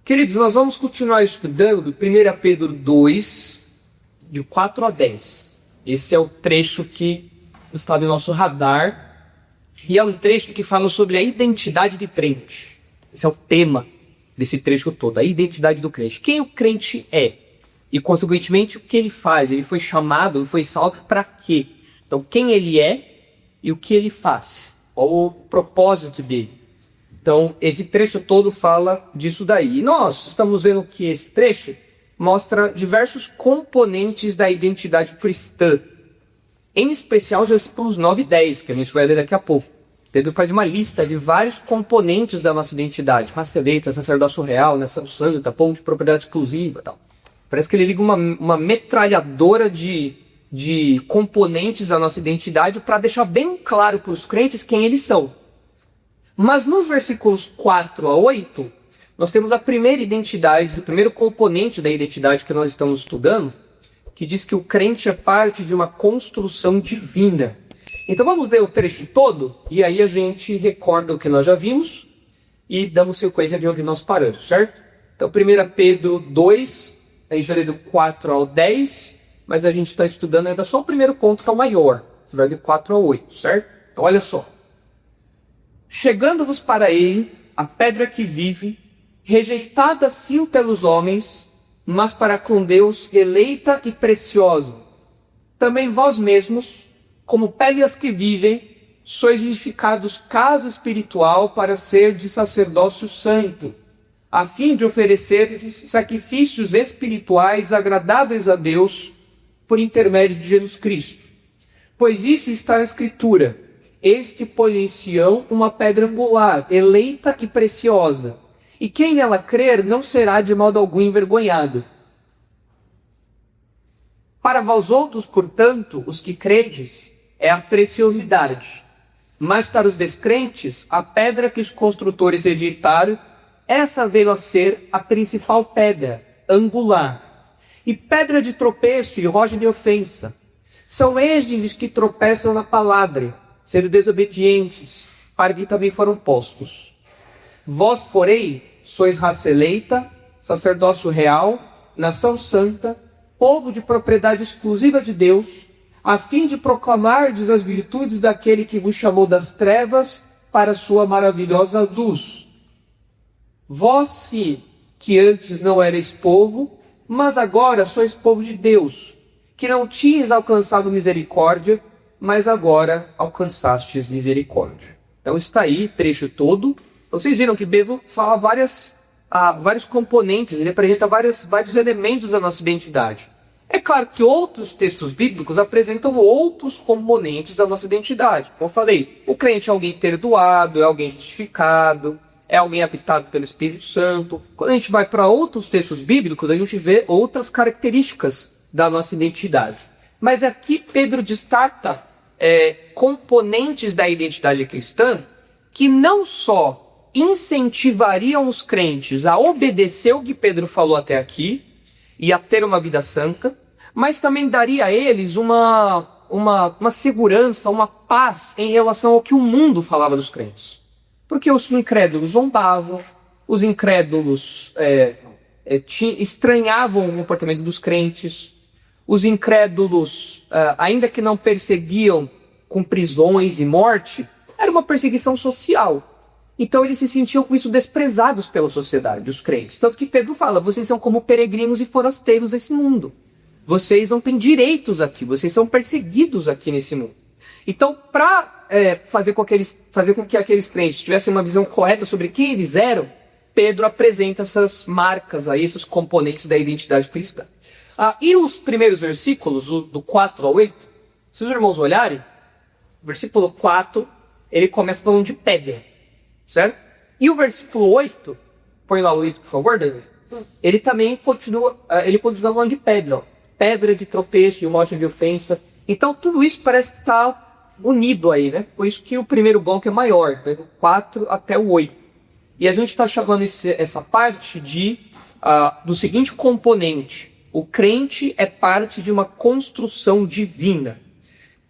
Queridos, nós vamos continuar estudando 1 Pedro 2, de 4 a 10. Esse é o trecho que está no nosso radar e é um trecho que fala sobre a identidade de crente. Esse é o tema desse trecho todo, a identidade do crente. Quem o crente é e, consequentemente, o que ele faz. Ele foi chamado, ele foi salvo para quê? Então, quem ele é e o que ele faz, qual o propósito dele. Então, esse trecho todo fala disso daí. E nós estamos vendo que esse trecho mostra diversos componentes da identidade cristã. Em especial, os versículos 9 e 10, que a gente vai ler daqui a pouco. Pedro faz uma lista de vários componentes da nossa identidade. Raça eleita, sacerdócio real, nação santa, povo de propriedade exclusiva e tal. Parece que ele liga uma metralhadora de componentes da nossa identidade para deixar bem claro para os crentes quem eles são. Mas nos versículos 4 a 8, nós temos a primeira identidade, o primeiro componente da identidade que nós estamos estudando, que diz que o crente é parte de uma construção divina. Então vamos ler o trecho todo, e aí a gente recorda o que nós já vimos, e damos sequência de onde nós paramos, certo? Então 1 Pedro 2, a gente já leu do 4 ao 10, mas a gente está estudando ainda só o primeiro ponto, que é o maior. Você vai de 4 a 8, certo? Então olha só. Chegando-vos para ele, a pedra que vive, rejeitada sim pelos homens, mas para com Deus eleita e preciosa. Também vós mesmos, como pedras que vivem, sois edificados casa espiritual para ser de sacerdócio santo, a fim de oferecer sacrifícios espirituais agradáveis a Deus por intermédio de Jesus Cristo. Pois isso está na Escritura: este põe em Sião uma pedra angular, eleita e preciosa, e quem nela crer não será de modo algum envergonhado. Para vós outros, portanto, os que credes, é a preciosidade, mas para os descrentes, a pedra que os construtores rejeitaram, essa veio a ser a principal pedra, angular, e pedra de tropeço e rocha de ofensa. São estes que tropeçam na palavra, sendo desobedientes, para que também foram postos. Vós, porém, sois raça eleita, sacerdócio real, nação santa, povo de propriedade exclusiva de Deus, a fim de proclamardes as virtudes daquele que vos chamou das trevas para a sua maravilhosa luz. Vós, sim, que antes não erais povo, mas agora sois povo de Deus, que não tinhas alcançado misericórdia, mas agora alcançastes misericórdia. Então está aí, trecho todo. Vocês viram que Pedro fala vários componentes, ele apresenta vários elementos da nossa identidade. É claro que outros textos bíblicos apresentam outros componentes da nossa identidade. Como eu falei, o crente é alguém perdoado, é alguém justificado, é alguém habitado pelo Espírito Santo. Quando a gente vai para outros textos bíblicos, a gente vê outras características da nossa identidade. Mas aqui Pedro destaca componentes da identidade cristã que não só incentivariam os crentes a obedecer o que Pedro falou até aqui e a ter uma vida santa, mas também daria a eles uma segurança, uma paz em relação ao que o mundo falava dos crentes. Porque os incrédulos zombavam, os incrédulos estranhavam o comportamento dos crentes. Os incrédulos, ainda que não perseguiam com prisões e morte, era uma perseguição social. Então eles se sentiam com isso desprezados pela sociedade, os crentes. Tanto que Pedro fala: vocês são como peregrinos e forasteiros desse mundo. Vocês não têm direitos aqui, vocês são perseguidos aqui nesse mundo. Então, para fazer com que aqueles crentes tivessem uma visão correta sobre quem eles eram, Pedro apresenta essas marcas aí, esses componentes da identidade cristã. E os primeiros versículos, do 4 ao 8, se os irmãos olharem, versículo 4, ele começa falando de pedra, certo? E o versículo 8, põe lá o 8, por favor, David. Ele também continua falando de pedra, ó. Pedra de tropeço e rocha de ofensa. Então tudo isso parece que está unido aí, né? Por isso que o primeiro bloco é maior, né? Do 4 até o 8. E a gente está chamando essa parte do seguinte componente: o crente é parte de uma construção divina.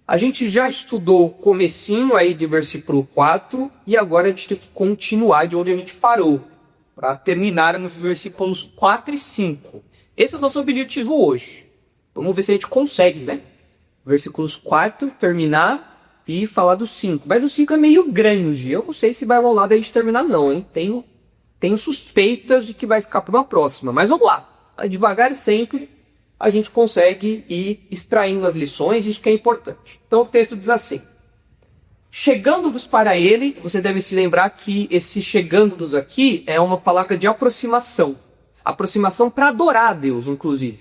A gente já estudou o comecinho aí de versículo 4 e agora a gente tem que continuar de onde a gente parou. para terminar nos versículos 4 e 5. Esse é o nosso objetivo hoje. Vamos ver se a gente consegue, né? Versículos 4, terminar e falar do 5. Mas o 5 é meio grande. Eu não sei se vai rolar da gente terminar não, hein? Tenho suspeitas de que vai ficar para uma próxima. Mas vamos lá. Devagar sempre a gente consegue ir extraindo as lições. Isso que é importante. Então o texto diz assim. Chegando-vos para ele, você deve se lembrar que esse chegando-vos aqui é uma palavra de aproximação. Aproximação para adorar a Deus, inclusive.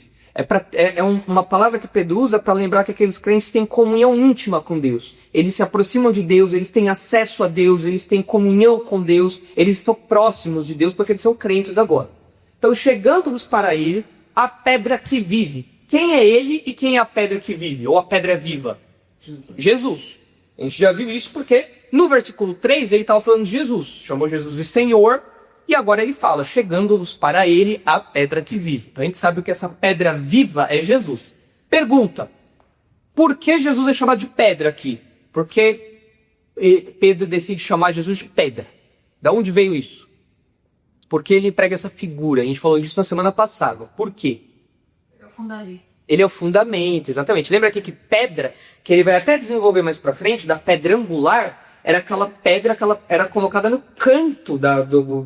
Uma palavra que Pedro usa para lembrar que aqueles crentes têm comunhão íntima com Deus. Eles se aproximam de Deus, eles têm acesso a Deus, eles têm comunhão com Deus, eles estão próximos de Deus porque eles são crentes agora. Então, chegando-vos para ele, a pedra que vive. Quem é ele e quem é a pedra que vive? Ou a pedra viva? Jesus. A gente já viu isso porque no versículo 3 ele estava falando de Jesus. Chamou Jesus de Senhor e agora ele fala, chegando-vos para ele a pedra que vive. Então a gente sabe que essa pedra viva é Jesus. Pergunta, por que Jesus é chamado de pedra aqui? Por que Pedro decide chamar Jesus de pedra? Da onde veio isso? Por que ele prega essa figura? A gente falou disso na semana passada. Por quê? Ele é o fundamento, exatamente. Lembra aqui que pedra, que ele vai até desenvolver mais pra frente, da pedra angular, era aquela pedra que ela era colocada no canto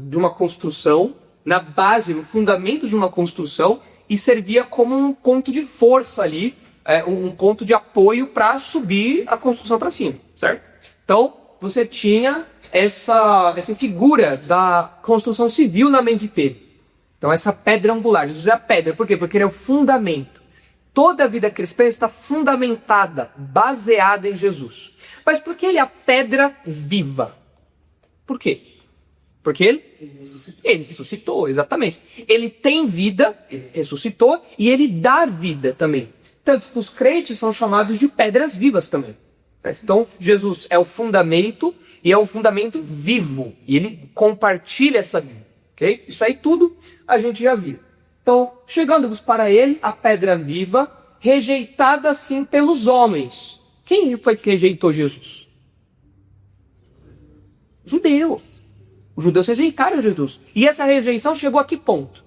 de uma construção, na base, no fundamento de uma construção, e servia como um ponto de força ali, um ponto de apoio para subir a construção para cima, certo? Então, você tinha essa figura da construção civil na mente de Pedro. Então, essa pedra angular, Jesus é a pedra, por quê? Porque ele é o fundamento. Toda a vida cristã está fundamentada, baseada em Jesus. Mas por que ele é a pedra viva? Por quê? Porque ele ressuscitou, exatamente. Ele tem vida, ele ressuscitou, e ele dá vida também. Tanto que os crentes são chamados de pedras vivas também. Então, Jesus é o fundamento, e é um fundamento vivo. E ele compartilha essa vida. Okay? Isso aí tudo a gente já viu. Então, chegando-vos para ele, a pedra viva, rejeitada assim pelos homens. Quem foi que rejeitou Jesus? Judeus. Os judeus rejeitaram Jesus. E essa rejeição chegou a que ponto?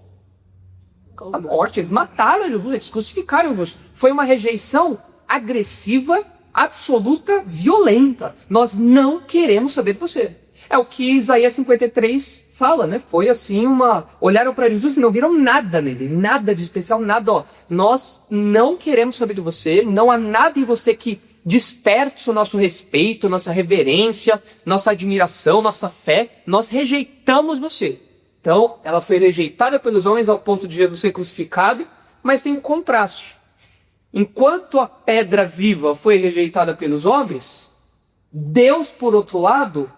A morte. Eles mataram Jesus, eles crucificaram Jesus. Foi uma rejeição agressiva, absoluta, violenta. Nós não queremos saber de você. É o que Isaías 53 fala, né? Foi assim olharam para Jesus e não viram nada nele, nada de especial, nada, ó. Nós não queremos saber de você, não há nada em você que desperte o nosso respeito, nossa reverência, nossa admiração, nossa fé. Nós rejeitamos você. Então, ela foi rejeitada pelos homens ao ponto de Jesus ser crucificado, mas tem um contraste. Enquanto a pedra viva foi rejeitada pelos homens, Deus, por outro lado,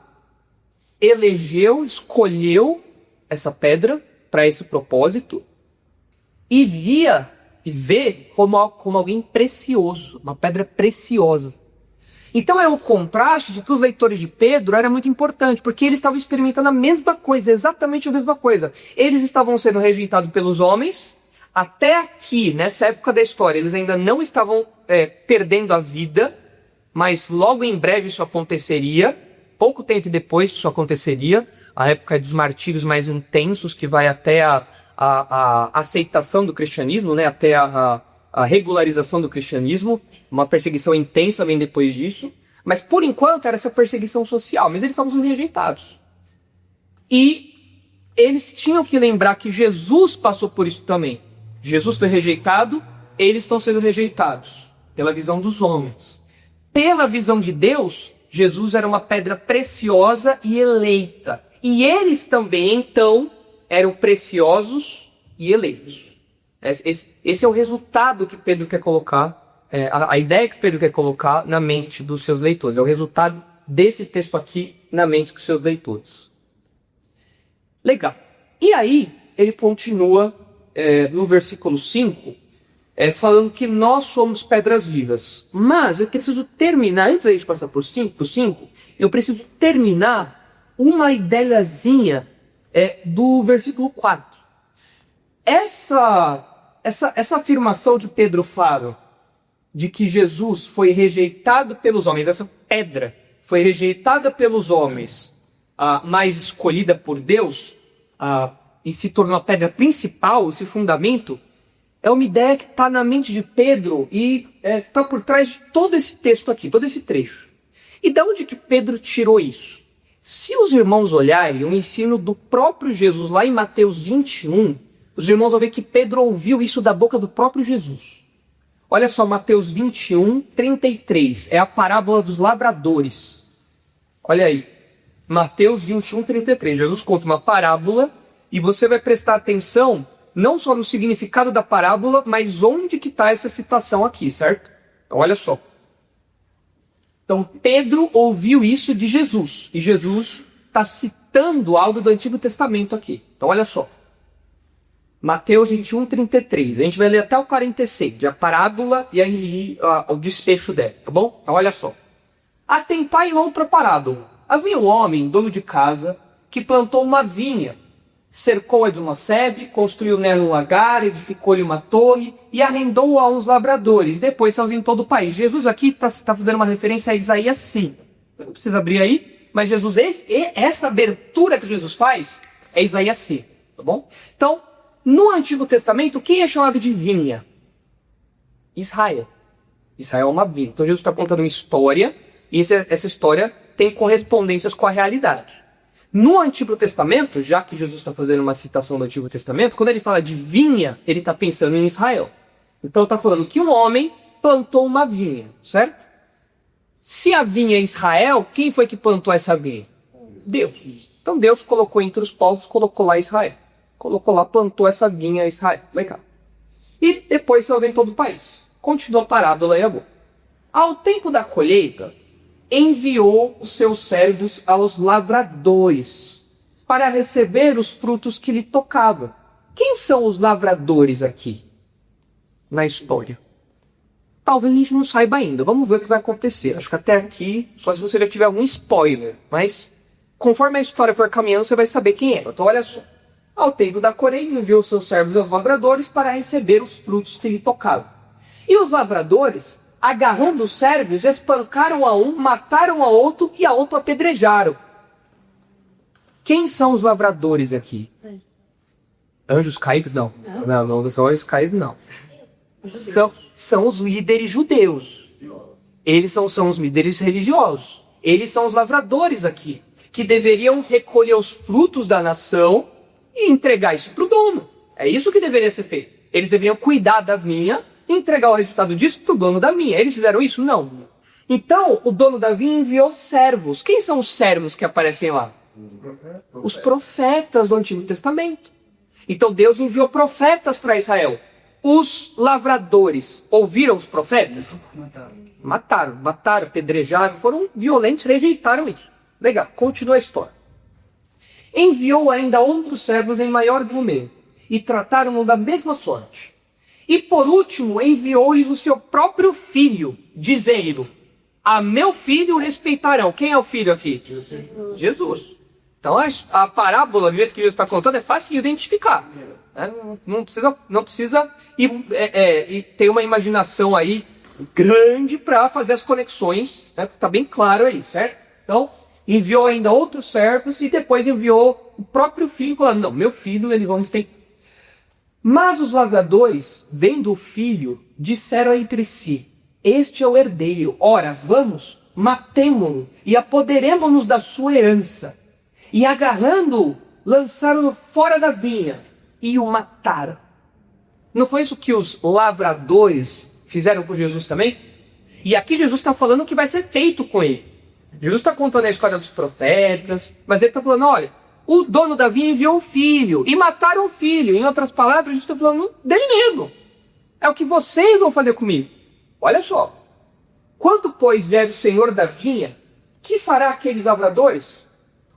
escolheu essa pedra para esse propósito e vê como alguém precioso, uma pedra preciosa. Então é o contraste de que os leitores de Pedro era muito importante, porque eles estavam experimentando a mesma coisa, exatamente a mesma coisa. Eles estavam sendo rejeitados pelos homens, até aqui, nessa época da história, eles ainda não estavam perdendo a vida, mas logo em breve isso aconteceria. Pouco tempo depois isso aconteceria, a época dos martírios mais intensos, que vai até a aceitação do cristianismo, né? Até a regularização do cristianismo. Uma perseguição intensa vem depois disso. Mas por enquanto era essa perseguição social, mas eles estavam sendo rejeitados. E eles tinham que lembrar que Jesus passou por isso também. Jesus foi rejeitado, eles estão sendo rejeitados pela visão dos homens. Pela visão de Deus, Jesus era uma pedra preciosa e eleita. E eles também, então, eram preciosos e eleitos. Esse é o resultado que Pedro quer colocar, a ideia que Pedro quer colocar na mente dos seus leitores. É o resultado desse texto aqui na mente dos seus leitores. Legal. E aí, ele continua no versículo 5, falando que nós somos pedras vivas. Mas eu preciso terminar, antes da gente passar por 5, eu preciso terminar uma ideiazinha do versículo 4. Essa afirmação de Pedro Faro, de que Jesus foi rejeitado pelos homens, essa pedra foi rejeitada pelos homens, mas escolhida por Deus, e se tornou a pedra principal, esse fundamento, é uma ideia que está na mente de Pedro e está por trás de todo esse texto aqui, todo esse trecho. E de onde que Pedro tirou isso? Se os irmãos olharem o ensino do próprio Jesus lá em Mateus 21, os irmãos vão ver que Pedro ouviu isso da boca do próprio Jesus. Olha só, Mateus 21, 33, é a parábola dos lavradores. Olha aí, Mateus 21, 33, Jesus conta uma parábola e você vai prestar atenção não só no significado da parábola, mas onde que está essa citação aqui, certo? Então olha só. Então Pedro ouviu isso de Jesus, e Jesus está citando algo do Antigo Testamento aqui. Então olha só. Mateus 21, 33. A gente vai ler até o 46, a parábola e aí o desfecho dela, tá bom? Então olha só. Atentai outra parábola. Havia um homem, dono de casa, que plantou uma vinha, cercou-a de uma sebe, construiu nela um lagar, edificou-lhe uma torre e arrendou-a a uns lavradores. Depois se ausentou todo o país. Jesus aqui está fazendo uma referência a Isaías 5. Não precisa abrir aí, mas Jesus, essa abertura que Jesus faz é Isaías 5, tá bom? Então, no Antigo Testamento, quem é chamado de vinha? Israel. Israel é uma vinha. Então Jesus está contando uma história, e essa história tem correspondências com a realidade. No Antigo Testamento, já que Jesus está fazendo uma citação do Antigo Testamento, quando ele fala de vinha, ele está pensando em Israel. Então está falando que um homem plantou uma vinha, certo? Se a vinha é Israel, quem foi que plantou essa vinha? Deus. Então Deus colocou entre os povos, colocou lá Israel. Colocou lá, plantou essa vinha a Israel. Legal. E depois se vem todo o país. Continua a parábola aí agora. Ao tempo da colheita, enviou os seus servos aos lavradores para receber os frutos que lhe tocavam. Quem são os lavradores aqui na história? Talvez a gente não saiba ainda. Vamos ver o que vai acontecer. Acho que até aqui, só se você já tiver algum spoiler. Mas conforme a história for caminhando, você vai saber quem é. Então olha só. Ao tempo da colheita, enviou seus servos aos lavradores para receber os frutos que lhe tocavam. E os lavradores, agarrando os servos, espancaram a um, mataram a outro e a outro apedrejaram. Quem são os lavradores aqui? Anjos caídos? Não. Não são anjos caídos, não. São os líderes judeus. Eles são os líderes religiosos. Eles são os lavradores aqui, que deveriam recolher os frutos da nação e entregar isso para o dono. É isso que deveria ser feito. Eles deveriam cuidar da vinha e entregar o resultado disso para o dono da vinha. Eles fizeram isso? Não. Então, o dono da vinha enviou servos. Quem são os servos que aparecem lá? Os profetas do Antigo Testamento. Então, Deus enviou profetas para Israel. Os lavradores ouviram os profetas? Mataram, apedrejaram, foram violentos, rejeitaram isso. Legal, continua a história. Enviou ainda outros servos em maior número, e trataram-no da mesma sorte. E por último, enviou-lhes o seu próprio filho, dizendo: a meu filho respeitarão. Quem é o filho aqui? Jesus. Então a parábola, do jeito que Jesus está contando, é fácil de identificar. Não precisa e ter uma imaginação aí grande para fazer as conexões, né? Está bem claro aí, certo? Então, enviou ainda outros servos e depois enviou o próprio filho, falando: não, meu filho, eles vão ter. Mas os lavradores, vendo o filho, disseram entre si: este é o herdeiro, ora, vamos, matemo-lo e apoderemo-nos da sua herança. E agarrando-o, lançaram-no fora da vinha e o mataram. Não foi isso que os lavradores fizeram com Jesus também? E aqui Jesus está falando o que vai ser feito com ele. Jesus está contando a história dos profetas, mas ele está falando: olha, o dono da vinha enviou o filho e mataram o filho. Em outras palavras, Jesus está falando dele mesmo. É o que vocês vão fazer comigo. Olha só. Quando, pois, vier o Senhor da vinha, que fará aqueles lavradores?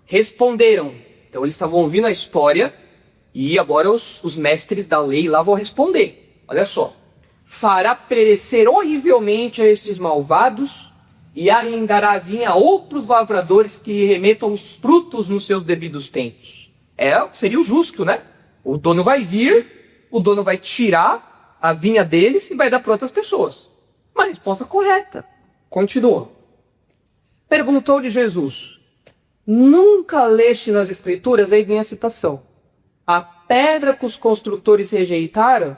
Responderam. Então eles estavam ouvindo a história e agora os mestres da lei lá vão responder. Olha só. Fará perecer horrivelmente a estes malvados e arrendará a vinha a outros lavradores que remetam os frutos nos seus devidos tempos. Seria o justo, né? O dono vai vir, o dono vai tirar a vinha deles e vai dar para outras pessoas. Uma resposta correta. Continua. Perguntou-lhe Jesus: nunca leste nas Escrituras? Aí vem a citação. a pedra que os construtores rejeitaram,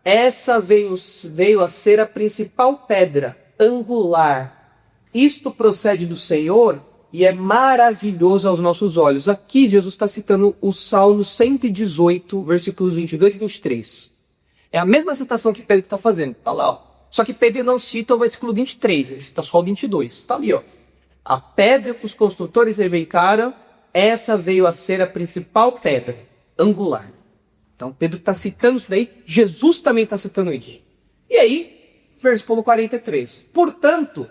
essa veio a ser a principal pedra, angular. Isto procede do Senhor e é maravilhoso aos nossos olhos. Aqui Jesus está citando o Salmo 118, versículos 22 e 23. É a mesma citação que Pedro está fazendo. Está lá, ó. Só que Pedro não cita o versículo 23, ele cita só o 22. Está ali, ó. A pedra que os construtores rejeitaram, essa veio a ser a principal pedra, angular. Então Pedro está citando isso daí, Jesus também está citando isso. E aí, versículo 43. Portanto,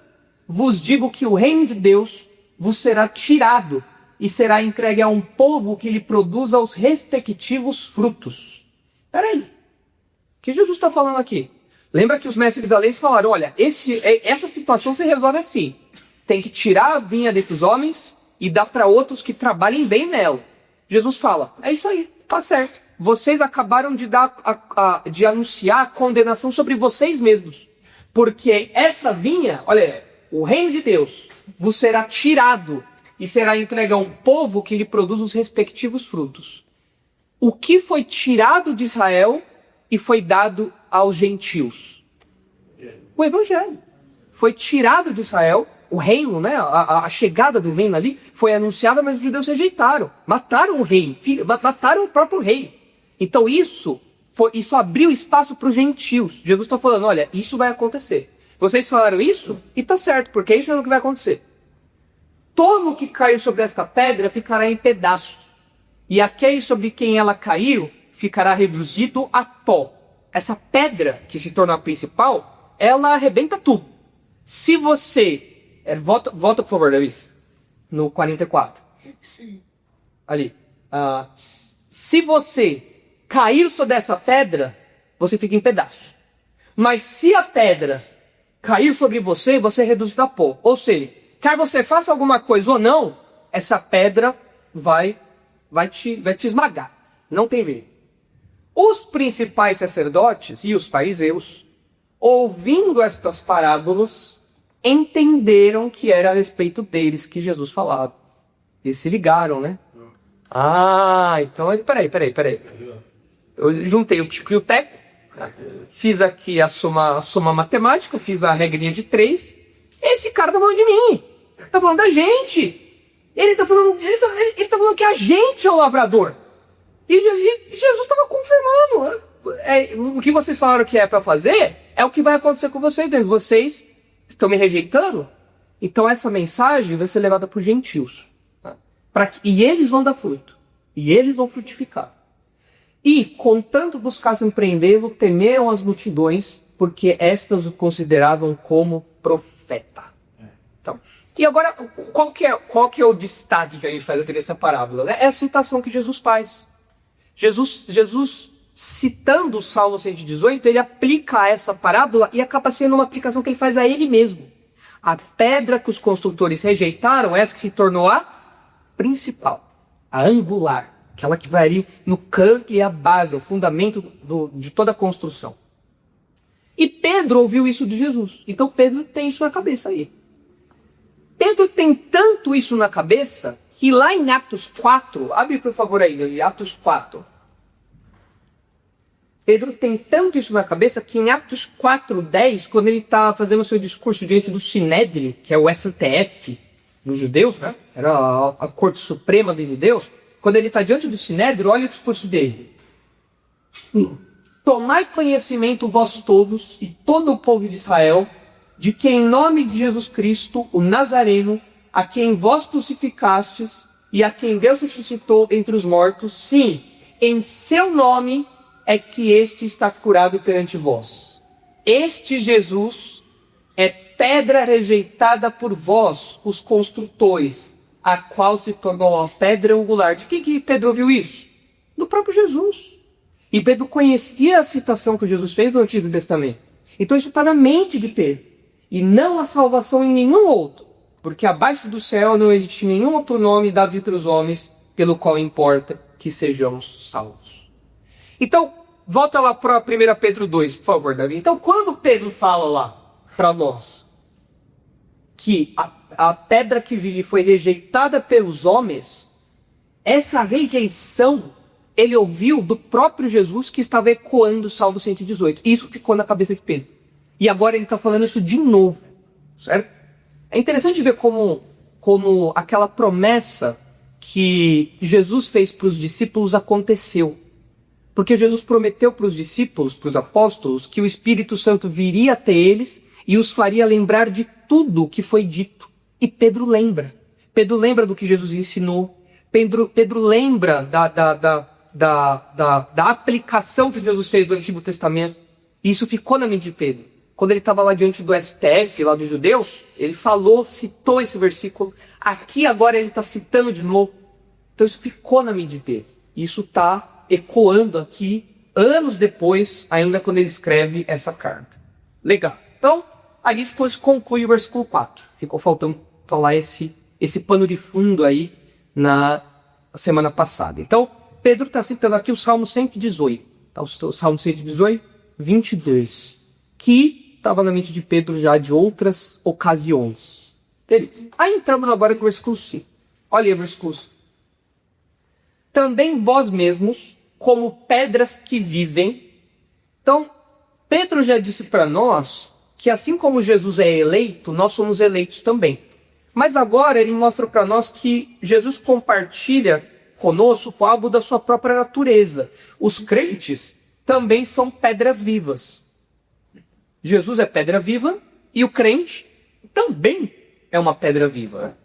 vos digo que o reino de Deus vos será tirado e será entregue a um povo que lhe produza os respectivos frutos. Peraí, o que Jesus está falando aqui? Lembra que os mestres da lei falaram, olha, essa situação se resolve assim. Tem que tirar a vinha desses homens e dar para outros que trabalhem bem nela. Jesus fala, é isso aí, tá certo. Vocês acabaram de anunciar a condenação sobre vocês mesmos. Porque essa vinha, olha, o reino de Deus vos será tirado e será entregue a um povo que lhe produz os respectivos frutos. O que foi tirado de Israel e foi dado aos gentios? O evangelho. Foi tirado de Israel, o reino, né? A chegada do reino ali foi anunciada, mas os judeus rejeitaram. Mataram o rei, mataram o próprio rei. Então isso abriu espaço para os gentios. Jesus está falando, olha, isso vai acontecer. Vocês falaram isso e está certo, porque isso é o que vai acontecer. Todo que caiu sobre esta pedra ficará em pedaços. E aquele sobre quem ela caiu ficará reduzido a pó. Essa pedra, que se torna a principal, ela arrebenta tudo. Se você... Volta por favor, Davi. No 44. Sim. Ali. Se você cair sobre essa pedra, você fica em pedaços. Mas se a pedra cair sobre você, você é reduzido a pó. Ou seja, quer você faça alguma coisa ou não, essa pedra vai te esmagar. Não tem jeito. Os principais sacerdotes e os fariseus, ouvindo estas parábolas, entenderam que era a respeito deles que Jesus falava. Eles se ligaram, né? Então, peraí. Eu juntei o tico e o teco, fiz aqui a soma matemática, fiz a regrinha de 3. Esse cara tá falando de mim, tá falando da gente. Ele tá falando que a gente é o lavrador. E Jesus estava confirmando. O que vocês falaram que é para fazer é o que vai acontecer com vocês. Vocês estão me rejeitando, então essa mensagem vai ser levada para os gentios. E eles vão dar fruto. E eles vão frutificar. E, contanto buscassem prendê-lo, temeram as multidões, porque estas o consideravam como profeta. Então, e agora, qual que é o destaque que a gente faz dessa parábola? Né? É a citação que Jesus faz. Jesus, citando o Salmo 118, ele aplica essa parábola e acaba sendo uma aplicação que ele faz a ele mesmo. A pedra que os construtores rejeitaram, essa que se tornou a principal, a angular, aquela que vai ali no canto e a base, o fundamento de toda a construção. E Pedro ouviu isso de Jesus. Então Pedro tem isso na cabeça aí. Pedro tem tanto isso na cabeça que lá em Atos 4, abre por favor aí, Atos 4. Pedro tem tanto isso na cabeça que em Atos 4:10, quando ele está fazendo o seu discurso diante do Sinédrio, que é o STF dos judeus, né? Era a Corte Suprema dos judeus. Quando ele está diante do Sinédrio, olha o discurso dele. Tomai conhecimento vós todos e todo o povo de Israel, de que em nome de Jesus Cristo, o Nazareno, a quem vós crucificastes e a quem Deus ressuscitou entre os mortos, sim, em seu nome é que este está curado perante vós. Este Jesus é pedra rejeitada por vós, os construtores, a qual se tornou a pedra angular. De que Pedro ouviu isso? Do próprio Jesus. E Pedro conhecia a citação que Jesus fez no Antigo Testamento. Então isso está na mente de Pedro. E não há salvação em nenhum outro, porque abaixo do céu não existe nenhum outro nome dado entre os homens, pelo qual importa que sejamos salvos. Então, volta lá para 1 Pedro 2, por favor, Davi. Então, quando Pedro fala lá para nós que a pedra que vive foi rejeitada pelos homens, essa rejeição ele ouviu do próprio Jesus que estava ecoando o Salmo 118. Isso ficou na cabeça de Pedro. E agora ele está falando isso de novo, certo? É interessante ver como aquela promessa que Jesus fez para os discípulos aconteceu. Porque Jesus prometeu para os discípulos, para os apóstolos, que o Espírito Santo viria até eles e os faria lembrar de tudo o que foi dito. E Pedro lembra. Pedro lembra do que Jesus ensinou. Pedro lembra da aplicação que Jesus fez do Antigo Testamento. E isso ficou na mente de Pedro. Quando ele estava lá diante do STF, lá dos judeus, ele citou esse versículo. Aqui agora ele está citando de novo. Então isso ficou na mente de Pedro. Isso está ecoando aqui, anos depois, ainda quando ele escreve essa carta. Legal. Então, aí depois conclui o versículo 4. Ficou faltando falar esse pano de fundo aí na semana passada. Então, Pedro está citando aqui o Salmo 118. Tá? O Salmo 118, 22. Que estava na mente de Pedro já de outras ocasiões. Beleza. Aí entramos agora com o versículo 5. Olha aí o versículo 5. Também vós mesmos, como pedras que vivem. Então, Pedro já disse para nós que assim como Jesus é eleito, nós somos eleitos também. Mas agora ele mostra para nós que Jesus compartilha conosco algo da sua própria natureza. Os crentes também são pedras vivas. Jesus é pedra viva e o crente também é uma pedra viva.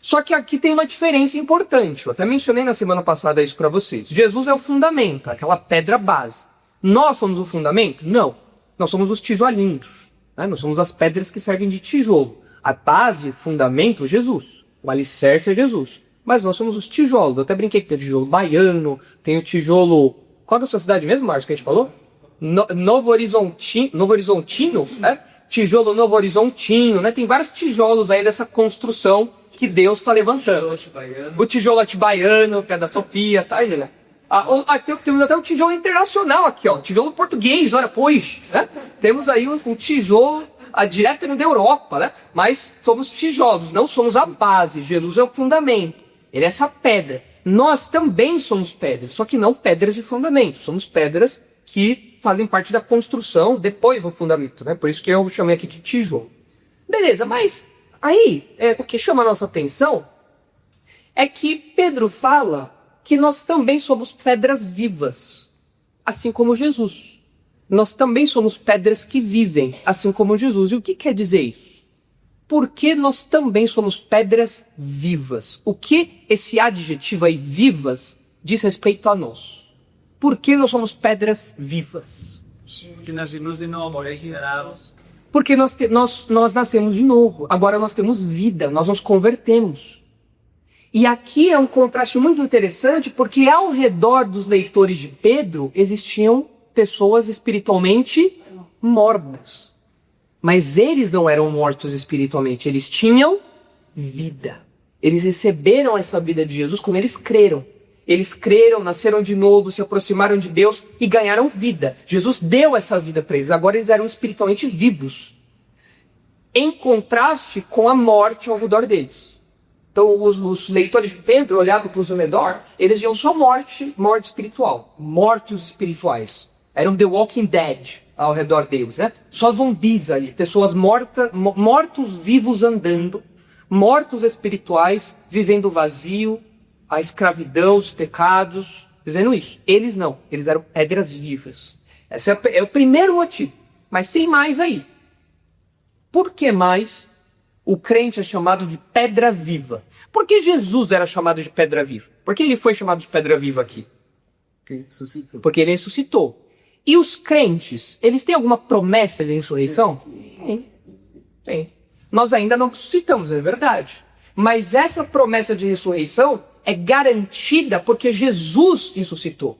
Só que aqui tem uma diferença importante. Eu até mencionei na semana passada isso para vocês. Jesus é o fundamento, aquela pedra base. Nós somos o fundamento? Não. Nós somos os tijolinhos. Né? Nós somos as pedras que servem de tijolo. A base, fundamento, é Jesus. O alicerce é Jesus. Mas nós somos os tijolos. Eu até brinquei que tem o tijolo baiano, tem o tijolo... Qual é a sua cidade mesmo, Marcos, que a gente falou? Novo Horizontino, né? Tijolo Novo Horizontino, né? Tem vários tijolos aí dessa construção que Deus está levantando. O tijolo atibaiano, que é da Sofia, tá aí, né? Temos até um tijolo internacional aqui, ó. Tijolo português, olha, pois, né? Temos aí um tijolo direto da Europa, né? Mas somos tijolos, não somos a base. Jesus é o fundamento. Ele é essa pedra. Nós também somos pedras, só que não pedras de fundamento. Somos pedras que fazem parte da construção depois do fundamento, né? Por isso que eu chamei aqui de tijolo. Beleza, mas aí o que chama a nossa atenção é que Pedro fala que nós também somos pedras vivas, assim como Jesus. Nós também somos pedras que vivem, assim como Jesus. E o que quer dizer isso? Porque nós também somos pedras vivas. O que esse adjetivo aí, vivas, diz respeito a nós? Por que nós somos pedras vivas? Que nascemos de novo, regenerados. Porque nós nascemos de novo. Agora nós temos vida, nós nos convertemos. E aqui é um contraste muito interessante, porque ao redor dos leitores de Pedro existiam pessoas espiritualmente mortas. Mas eles não eram mortos espiritualmente, eles tinham vida. Eles receberam essa vida de Jesus quando eles creram. Eles creram, nasceram de novo, se aproximaram de Deus e ganharam vida. Jesus deu essa vida para eles, agora eles eram espiritualmente vivos. Em contraste com a morte ao redor deles. Então os leitores de Pedro olhavam para os redor, eles viam só morte espiritual, mortos espirituais. Eram The Walking Dead ao redor deles, né? Só zumbis ali, pessoas mortos vivos andando, mortos espirituais, vivendo vazio, a escravidão, os pecados, vivendo isso. Eles não, eles eram pedras vivas. Esse é o primeiro motivo. Mas tem mais aí. Por que mais o crente é chamado de pedra viva? Por que Jesus era chamado de pedra viva? Por que ele foi chamado de pedra viva aqui? Porque ele ressuscitou. E os crentes, eles têm alguma promessa de ressurreição? Tem. Nós ainda não ressuscitamos, é verdade. Mas essa promessa de ressurreição é garantida porque Jesus ressuscitou.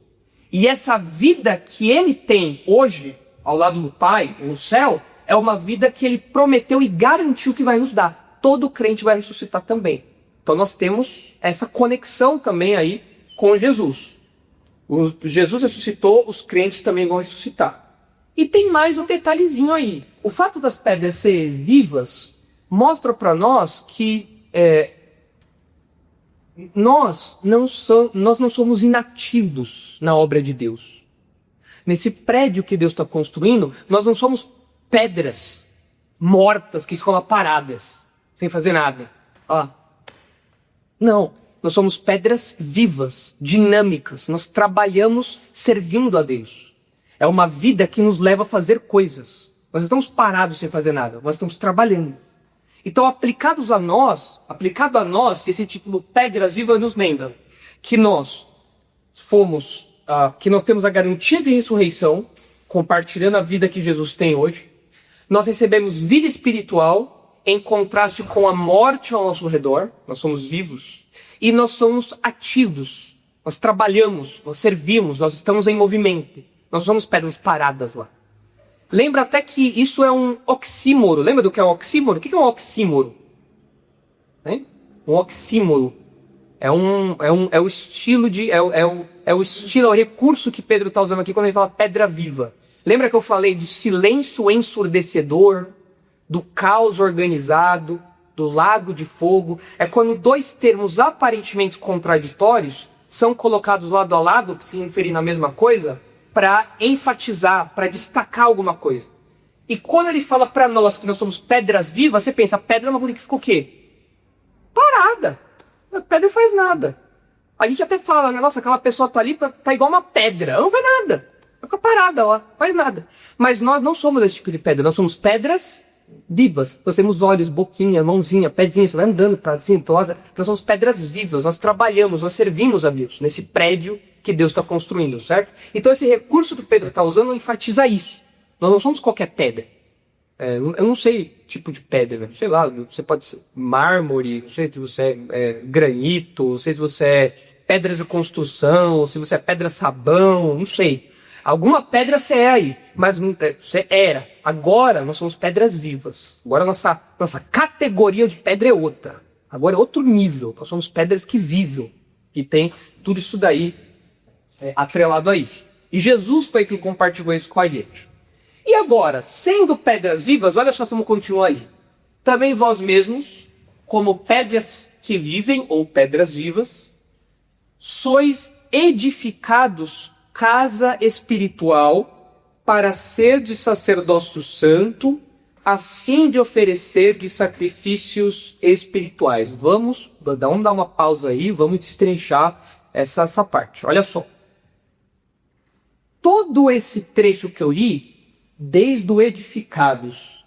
E essa vida que ele tem hoje, ao lado do Pai, no céu, é uma vida que ele prometeu e garantiu que vai nos dar. Todo crente vai ressuscitar também. Então nós temos essa conexão também aí com Jesus. Jesus ressuscitou, os crentes também vão ressuscitar. E tem mais um detalhezinho aí. O fato das pedras serem vivas mostra para nós que nós não somos inativos na obra de Deus. Nesse prédio que Deus está construindo, nós não somos pedras mortas que ficam lá paradas, sem fazer nada. Não, nós somos pedras vivas, dinâmicas. Nós trabalhamos servindo a Deus. É uma vida que nos leva a fazer coisas. Nós estamos parados sem fazer nada, nós estamos trabalhando. Então, aplicado a nós, esse título Pedras Vivas nos lembra que nós que nós temos a garantia de ressurreição, compartilhando a vida que Jesus tem hoje. Nós recebemos vida espiritual em contraste com a morte ao nosso redor. Nós somos vivos. E nós somos ativos. Nós trabalhamos, nós servimos, nós estamos em movimento. Nós somos pedras paradas lá. Lembra até que isso é um oxímoro. Lembra do que é um oxímoro? O que é um oxímoro? Um oxímoro é o estilo é o recurso que Pedro está usando aqui quando ele fala pedra viva. Lembra que eu falei do silêncio ensurdecedor, do caos organizado, do lago de fogo? É quando dois termos aparentemente contraditórios são colocados lado a lado, que se referem na mesma coisa, para enfatizar, para destacar alguma coisa. E quando ele fala para nós que nós somos pedras vivas, você pensa, a pedra é uma coisa que ficou o quê? Parada. A pedra não faz nada. A gente até fala, nossa, aquela pessoa tá ali, tá igual uma pedra. Ela não faz nada. Fica parada lá, faz nada. Mas nós não somos esse tipo de pedra, nós somos pedras vivas. Nós temos olhos, boquinha, mãozinha, pezinha, você vai andando para cima, nós somos pedras vivas, nós trabalhamos, nós servimos a Deus, nesse prédio que Deus está construindo, certo? Então esse recurso que Pedro está usando enfatiza isso. Nós não somos qualquer pedra. Eu não sei tipo de pedra, sei lá, você pode ser mármore, não sei se você é granito, não sei se você é pedra de construção, se você é pedra sabão, não sei. Alguma pedra você é aí, mas você era. Agora nós somos pedras vivas. Agora nossa categoria de pedra é outra. Agora é outro nível. Nós somos pedras que vivem. E tem tudo isso daí atrelado a isso. E Jesus foi quem compartilhou isso com a gente. E agora, sendo pedras vivas, olha só como continua aí. Também vós mesmos, como pedras que vivem, ou pedras vivas, sois edificados casa espiritual para ser de sacerdócio santo, a fim de oferecer de sacrifícios espirituais. Vamos dar uma pausa aí, vamos destrinchar essa parte. Olha só. Todo esse trecho que eu li, desde o edificados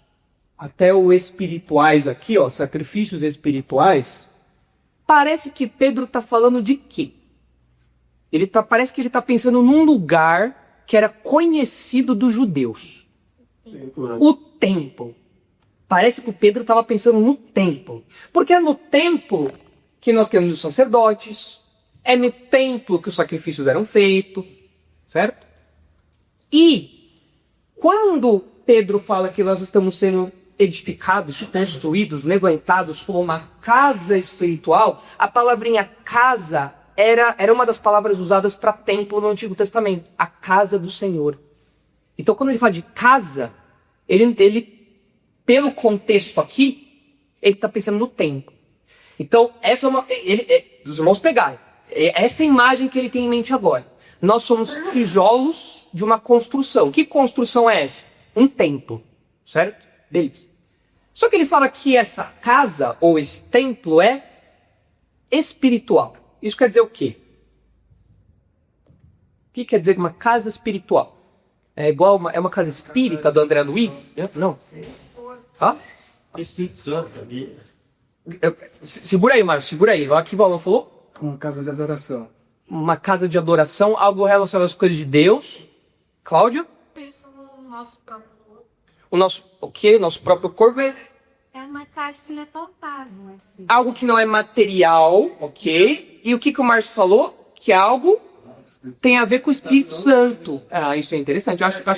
até o espirituais aqui, sacrifícios espirituais, parece que Pedro está falando de quê? Parece que ele está pensando num lugar que era conhecido dos judeus. O templo. Parece que o Pedro estava pensando no templo. Porque é no templo que nós temos os sacerdotes, é no templo que os sacrifícios eram feitos, certo? E quando Pedro fala que nós estamos sendo edificados, construídos, levantados por uma casa espiritual, a palavrinha casa era uma das palavras usadas para templo no Antigo Testamento, a casa do Senhor. Então, quando ele fala de casa, ele pelo contexto aqui, ele está pensando no templo. Então, essa é os irmãos pegarem, essa é a imagem que ele tem em mente agora. Nós somos tijolos de uma construção. Que construção é essa? Um templo, certo? Beleza. Só que ele fala que essa casa, ou esse templo, é espiritual. Isso quer dizer o quê? O que quer dizer uma casa espiritual? É igual uma casa espírita do André Luiz? Não. Hã? Segura aí, Mário, segura aí. Olha que o Balão falou. Uma casa de adoração. Uma casa de adoração, algo relacionado às coisas de Deus. Cláudia? Penso no nosso próprio corpo. Nosso próprio corpo é uma casa que não é palpável. algo que não é material, ok? E o que o Márcio falou? Que é algo tem a ver com o Espírito Santo. Ah, isso é interessante. Eu acho que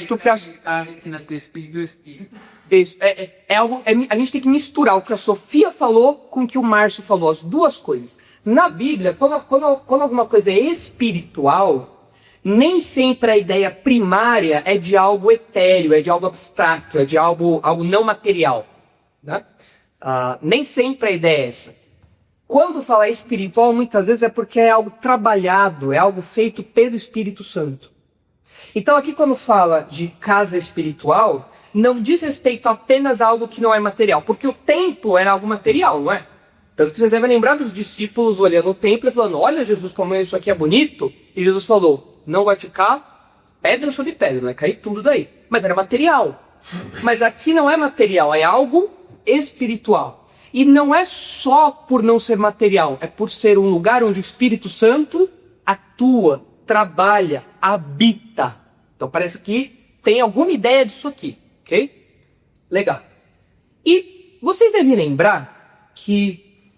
isso é algo. A gente tem que misturar o que a Sofia falou com o que o Márcio falou, as duas coisas. Na Bíblia, quando alguma coisa é espiritual, nem sempre a ideia primária é de algo etéreo, é de algo abstrato, é de algo não material. Né? Nem sempre a ideia é essa. quando fala espiritual, muitas vezes é porque é algo trabalhado, é algo feito pelo Espírito Santo. Então aqui quando fala de casa espiritual, não diz respeito apenas a algo que não é material, porque o templo era algo material, não é? Tanto que vocês devem lembrar dos discípulos olhando o templo e falando, olha Jesus, como isso aqui é bonito. E Jesus falou, não vai ficar pedra sobre pedra, vai cair tudo daí. Mas era material. Mas aqui não é material, é algo espiritual. E não é só por não ser material, é por ser um lugar onde o Espírito Santo atua, trabalha, habita. Então parece que tem alguma ideia disso aqui, ok? Legal. E vocês devem lembrar que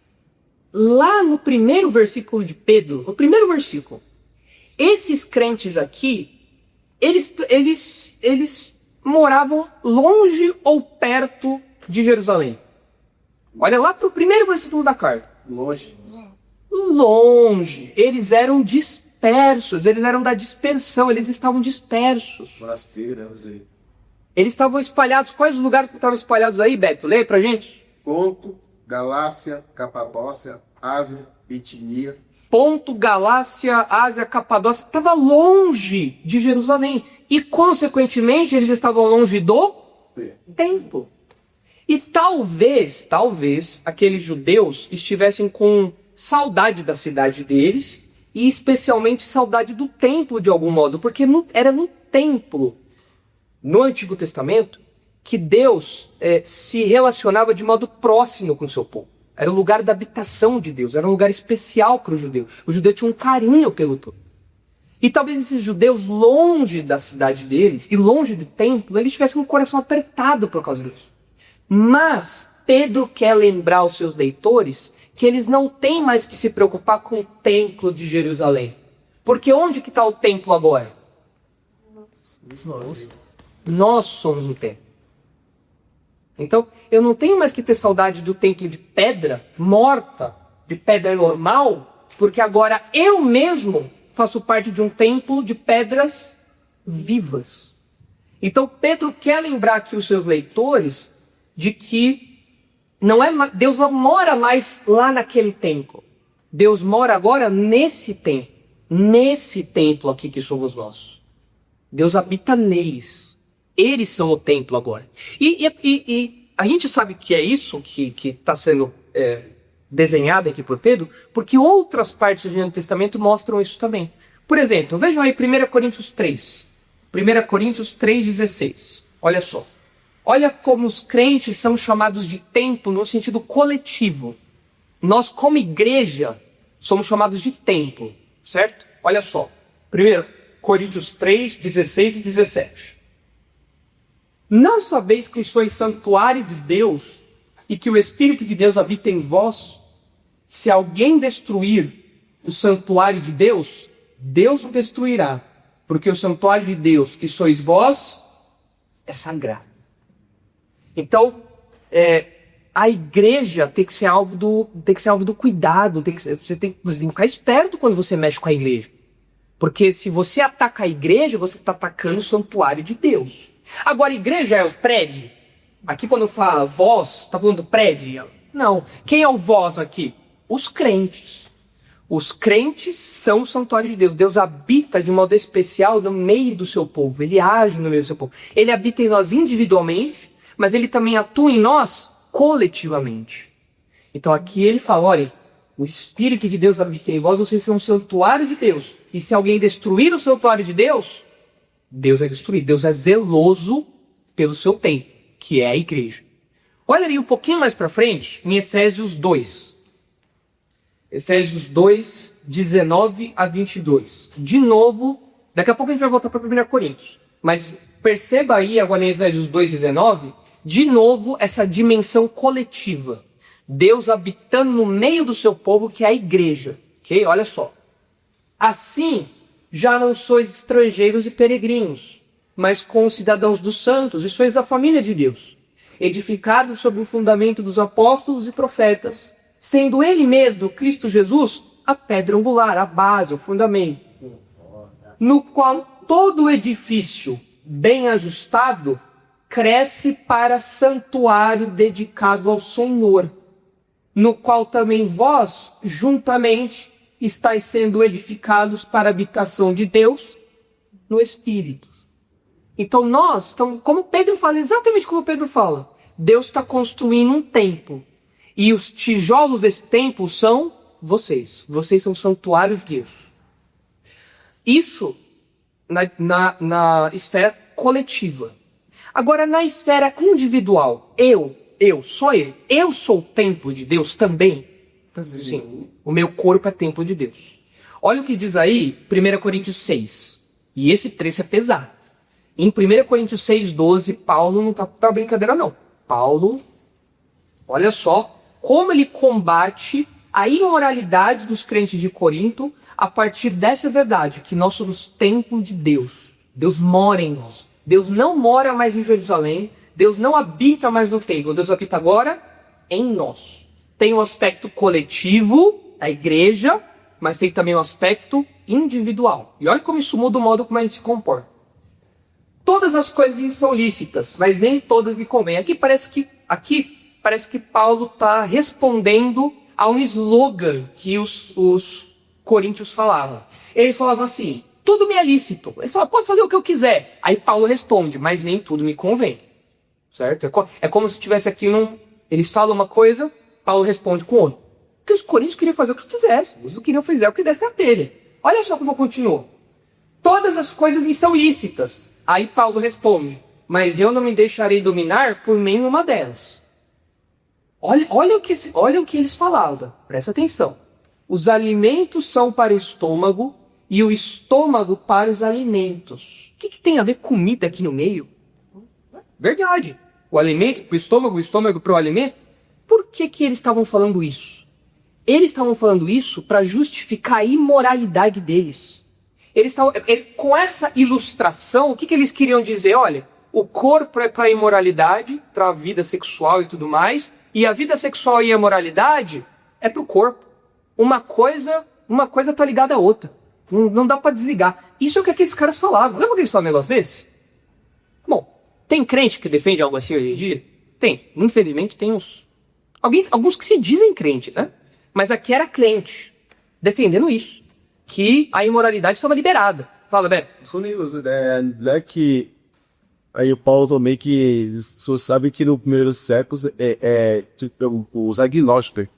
lá no primeiro versículo de Pedro, no primeiro versículo, esses crentes aqui, eles moravam longe ou perto de Jerusalém. Olha lá para o primeiro versículo da carta. Longe. Longe. Eles eram dispersos, eles eram da dispersão, eles estavam dispersos. Eles estavam espalhados. Quais os lugares que estavam espalhados aí, Beto? Lê pra gente. Ponto, Galácia, Capadócia, Ásia, Bitinia. Ponto, Galácia, Ásia, Capadócia. Estava longe de Jerusalém. E, consequentemente, eles estavam longe do templo. E talvez, aqueles judeus estivessem com saudade da cidade deles e especialmente saudade do templo de algum modo, porque era no templo, no Antigo Testamento, que Deus se relacionava de modo próximo com o seu povo. Era o lugar da habitação de Deus, era um lugar especial para o judeu. O judeu tinha um carinho pelo templo. E talvez esses judeus, longe da cidade deles e longe do templo, eles tivessem um coração apertado por causa disso. Mas Pedro quer lembrar aos seus leitores que eles não têm mais que se preocupar com o templo de Jerusalém. Porque onde que está o templo agora? Nós somos o templo. Então, eu não tenho mais que ter saudade do templo de pedra morta, de pedra normal, porque agora eu mesmo faço parte de um templo de pedras vivas. Então, Pedro quer lembrar aqui os seus leitores de que Deus não mora mais lá naquele templo. Deus mora agora nesse templo. Nesse templo aqui que somos nós. Deus habita neles. Eles são o templo agora. E a gente sabe que é isso que está sendo desenhado aqui por Pedro, porque outras partes do Novo Testamento mostram isso também. Por exemplo, vejam aí 1 Coríntios 3. 1 Coríntios 3,16. Olha só. Olha como os crentes são chamados de templo no sentido coletivo. Nós, como igreja, somos chamados de templo, certo? Olha só. 1 Coríntios 3, 16 e 17. Não sabeis que sois santuário de Deus e que o Espírito de Deus habita em vós? Se alguém destruir o santuário de Deus, Deus o destruirá. Porque o santuário de Deus, que sois vós, é sagrado. Então, a igreja tem que ser alvo do cuidado. Você tem que ficar esperto quando você mexe com a igreja. Porque se você ataca a igreja, você está atacando o santuário de Deus. Agora, a igreja é o prédio. Aqui quando fala vós, está falando do prédio? Não. Quem é o vós aqui? Os crentes. Os crentes são o santuário de Deus. Deus habita de modo especial no meio do seu povo. Ele age no meio do seu povo. Ele habita em nós individualmente, mas ele também atua em nós coletivamente. Então aqui ele fala, olha, o Espírito de Deus habita em vós, vocês são o santuário de Deus. E se alguém destruir o santuário de Deus, Deus vai destruir. Deus é zeloso pelo seu templo, que é a igreja. Olha ali um pouquinho mais para frente, em Efésios 2. Efésios 2, 19 a 22. De novo, daqui a pouco a gente vai voltar para 1 Coríntios. Mas perceba aí, agora em Efésios 2, 19, de novo essa dimensão coletiva. Deus habitando no meio do seu povo, que é a igreja. Ok? Olha só. Assim, já não sois estrangeiros e peregrinos, mas concidadãos dos santos, e sois da família de Deus, edificados sobre o fundamento dos apóstolos e profetas, sendo ele mesmo, Cristo Jesus, a pedra angular, a base, o fundamento, no qual todo o edifício, bem ajustado, cresce para santuário dedicado ao Senhor. no qual também vós, juntamente, estáis sendo edificados para a habitação de Deus no Espírito. Então nós, como Pedro fala, exatamente como Pedro fala, Deus está construindo um templo. E os tijolos desse templo são vocês. Vocês são o santuário de Deus. Isso na esfera coletiva. Agora, na esfera individual, eu sou o templo de Deus também. Sim, o meu corpo é templo de Deus. Olha o que diz aí, 1 Coríntios 6. E esse trecho é pesado. Em 1 Coríntios 6:12, Paulo não está pra brincadeira não. Paulo, olha só como ele combate a imoralidade dos crentes de Corinto a partir dessa verdade, que nós somos templo de Deus. Deus mora em nós. Deus não mora mais em Jerusalém. Deus não habita mais no templo. Deus habita agora em nós. Tem o aspecto coletivo, a igreja, mas tem também o aspecto individual. E olha como isso muda o modo como a gente se comporta. Todas as coisas são lícitas, mas nem todas me convêm. Aqui parece que Paulo está respondendo a um slogan que os coríntios falavam. Ele falava assim, tudo me é lícito. Ele fala, posso fazer o que eu quiser. Aí Paulo responde, mas nem tudo me convém. Certo? É como se tivesse aqui eles falam uma coisa, Paulo responde com outra. Porque os coríntios queriam fazer o que quisessem. Eles não queriam fazer o que desse na telha. Olha só como continua. Todas as coisas lhe são lícitas. Aí Paulo responde, mas eu não me deixarei dominar por nenhuma delas. Olha o que eles falavam, presta atenção. Os alimentos são para o estômago e o estômago para os alimentos. O que tem a ver comida aqui no meio? Verdade. O alimento para o estômago para o alimento. Por que eles estavam falando isso? Eles estavam falando isso para justificar a imoralidade deles. Com essa ilustração, o que eles queriam dizer? Olha, o corpo é para a imoralidade, para a vida sexual e tudo mais, e a vida sexual e a imoralidade é para o corpo. Uma coisa está ligada à outra. Não dá para desligar. Isso é o que aqueles caras falavam. Lembra que eles falavam um negócio desse? Bom, tem crente que defende algo assim hoje em dia? Tem. Infelizmente tem alguns que se dizem crentes, né? Mas aqui era crente, defendendo isso. Que a imoralidade estava liberada. Fala, Beto. Né, que aí o Paulo também que só sabe que no primeiro século os agnósticos.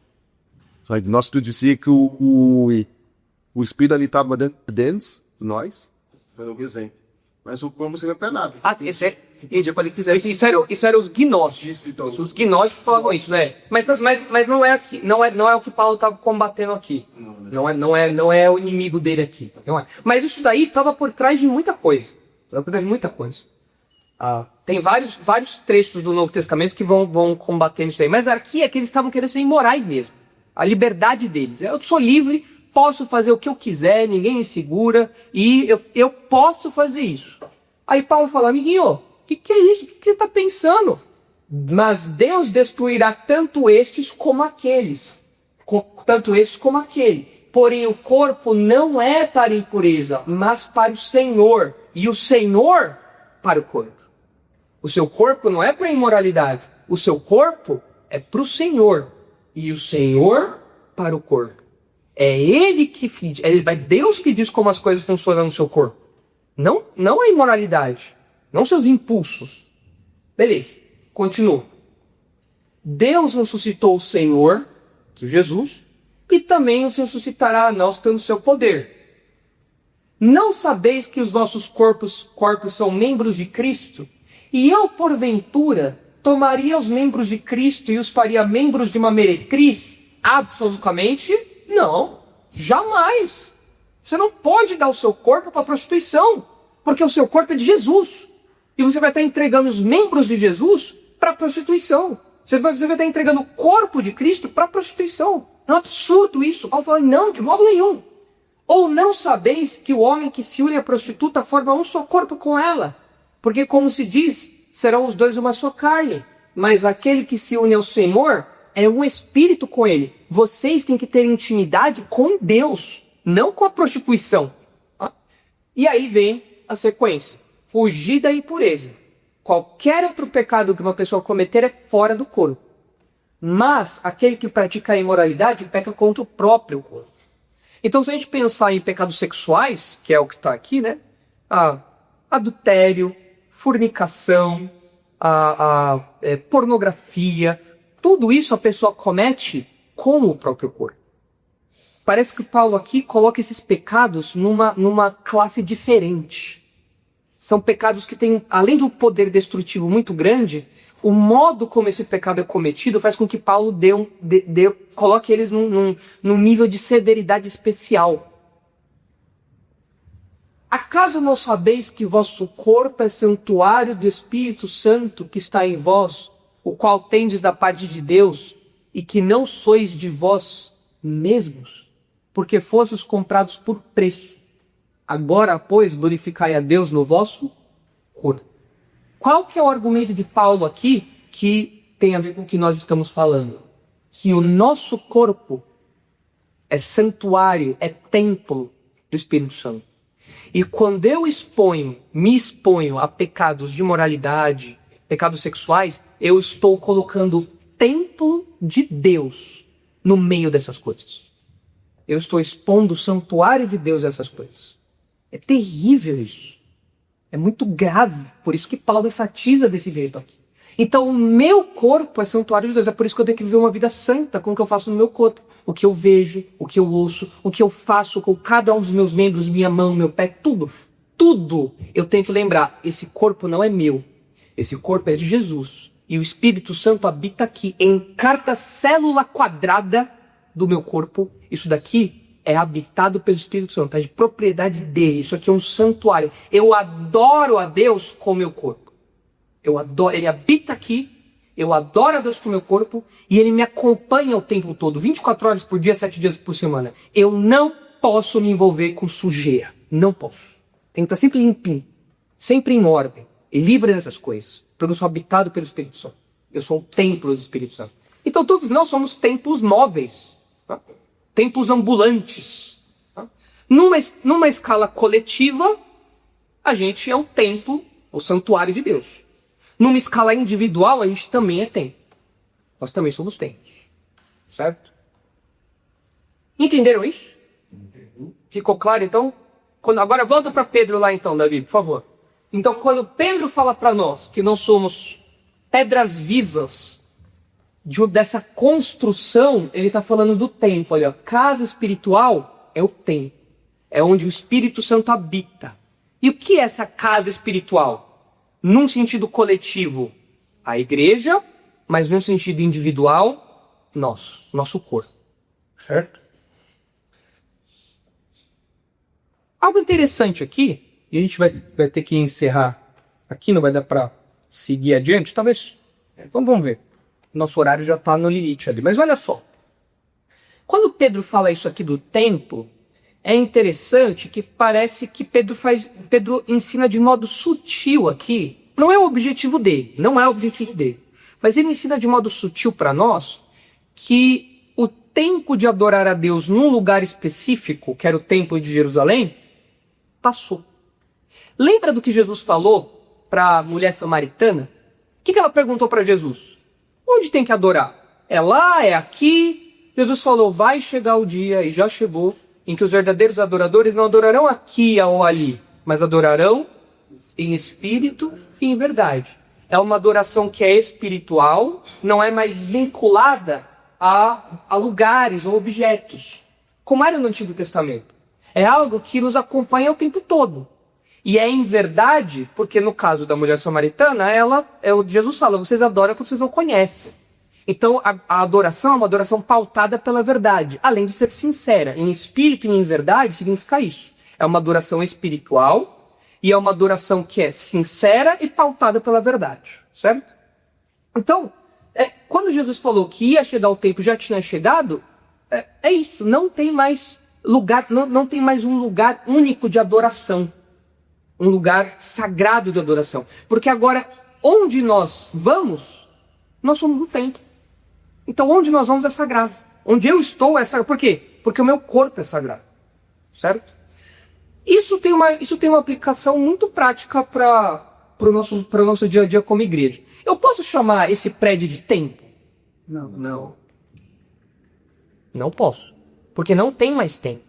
Os agnósticos diziam que o espírito ali estava dentro de nós. Pelo exemplo. Mas o corpo seria penado. Ah, esse é. Isso era os gnósticos. Os gnósticos falavam isso, né? Mas não é o que Paulo estava combatendo aqui. Não é o inimigo dele aqui. Não é. Mas isso daí estava por trás de muita coisa. Tem vários trechos do Novo Testamento que vão combatendo isso aí. Mas aqui é que eles estavam querendo ser imorais mesmo. A liberdade deles. Eu sou livre, posso fazer o que eu quiser, ninguém me segura, e eu posso fazer isso. Aí Paulo fala, amiguinho, o que é isso? O que você está pensando? Mas Deus destruirá tanto estes como aqueles. Tanto estes como aquele. Porém, o corpo não é para a impureza, mas para o Senhor. E o Senhor para o corpo. O seu corpo não é para a imoralidade. O seu corpo é para o Senhor. E o Senhor para o corpo. É Ele que... É Deus que diz como as coisas funcionam no seu corpo. Não a imoralidade. Não seus impulsos. Beleza. Continua. Deus ressuscitou o Senhor, Jesus, e também os ressuscitará a nós pelo seu poder. Não sabeis que os nossos corpos são membros de Cristo? E eu, porventura, tomaria os membros de Cristo e os faria membros de uma meretriz? Absolutamente não. Jamais. Você não pode dar o seu corpo para prostituição, porque o seu corpo é de Jesus. E você vai estar entregando os membros de Jesus para prostituição. Você vai estar entregando o corpo de Cristo para prostituição. É um absurdo isso. Paulo fala, não, de modo nenhum. Ou não sabeis que o homem que se une à prostituta forma um só corpo com ela? Porque, como se diz, serão os dois uma só carne. Mas aquele que se une ao Senhor é um espírito com ele. Vocês têm que ter intimidade com Deus, não com a prostituição. E aí vem a sequência. Fugir da impureza. Qualquer outro pecado que uma pessoa cometer é fora do corpo. Mas aquele que pratica a imoralidade peca contra o próprio corpo. Então, se a gente pensar em pecados sexuais, que é o que está aqui, né? Adultério, fornicação, pornografia, tudo isso a pessoa comete com o próprio corpo. Parece que Paulo aqui coloca esses pecados numa classe diferente. São pecados que têm, além de um poder destrutivo muito grande, o modo como esse pecado é cometido faz com que Paulo coloque eles num nível de severidade especial. Acaso não sabeis que vosso corpo é santuário do Espírito Santo que está em vós, o qual tendes da parte de Deus, e que não sois de vós mesmos, porque fostes comprados por preço? Agora, pois, glorificai a Deus no vosso corpo. Qual que é o argumento de Paulo aqui que tem a ver com o que nós estamos falando? Que o nosso corpo é santuário, é templo do Espírito Santo. E quando eu me exponho a pecados de imoralidade, pecados sexuais, eu estou colocando o templo de Deus no meio dessas coisas. Eu estou expondo o santuário de Deus a essas coisas. É terrível isso. É muito grave. Por isso que Paulo enfatiza desse jeito aqui. Então o meu corpo é santuário de Deus. É por isso que eu tenho que viver uma vida santa com o que eu faço no meu corpo. O que eu vejo, o que eu ouço, o que eu faço com cada um dos meus membros, minha mão, meu pé, tudo. Tudo eu tento lembrar. Esse corpo não é meu. Esse corpo é de Jesus. E o Espírito Santo habita aqui, em cada célula quadrada do meu corpo. Isso daqui é habitado pelo Espírito Santo, é de propriedade dele. Isso aqui é um santuário. Eu adoro a Deus com o meu corpo. Eu adoro, ele habita aqui, eu adoro a Deus com o meu corpo, e ele me acompanha o tempo todo, 24 horas por dia, 7 dias por semana. Eu não posso me envolver com sujeira. Não posso. Tem que estar sempre limpinho, sempre em ordem, e livre dessas coisas, porque eu sou habitado pelo Espírito Santo. Eu sou um templo do Espírito Santo. Então todos nós somos templos móveis, tá? Templos ambulantes. Tá? Numa escala coletiva, a gente é um templo, o santuário de Deus. Numa escala individual, a gente também é templo. Nós também somos templos. Certo? Entenderam isso? Ficou claro, então? Agora volta para Pedro lá então, Davi, por favor. Então, quando Pedro fala para nós que nós somos pedras vivas dessa construção, ele está falando do templo. Olha, casa espiritual é o templo. É onde o Espírito Santo habita. E o que é essa casa espiritual? Num sentido coletivo, a igreja, mas num sentido individual, nosso corpo. Certo? Algo interessante aqui, e a gente vai ter que encerrar aqui, não vai dar para seguir adiante, talvez. Vamos ver. Nosso horário já está no limite ali. Mas olha só. Quando Pedro fala isso aqui do templo, é interessante que parece que Pedro ensina de modo sutil aqui. Não é o objetivo dele. Não é o objetivo dele. Mas ele ensina de modo sutil para nós que o tempo de adorar a Deus num lugar específico, que era o templo de Jerusalém, passou. Lembra do que Jesus falou para a mulher samaritana? O que ela perguntou para Jesus? Onde tem que adorar? É lá? É aqui? Jesus falou, vai chegar o dia, e já chegou, em que os verdadeiros adoradores não adorarão aqui ou ali, mas adorarão em espírito e em verdade. É uma adoração que é espiritual, não é mais vinculada a lugares ou objetos, como era no Antigo Testamento. É algo que nos acompanha o tempo todo. E é em verdade, porque no caso da mulher samaritana, Jesus fala, vocês adoram o que vocês não conhecem. Então a adoração é uma adoração pautada pela verdade, além de ser sincera. Em espírito e em verdade significa isso. É uma adoração espiritual e é uma adoração que é sincera e pautada pela verdade, certo? Então, quando Jesus falou que ia chegar o tempo, já tinha chegado, é isso, não tem mais lugar, não tem mais um lugar único de adoração. Um lugar sagrado de adoração. Porque agora, onde nós vamos, nós somos o templo. Então, onde nós vamos é sagrado. Onde eu estou é sagrado. Por quê? Porque o meu corpo é sagrado. Certo? Isso tem uma aplicação muito prática para o nosso dia a dia como igreja. Eu posso chamar esse prédio de templo? Não. Não posso. Porque não tem mais templo.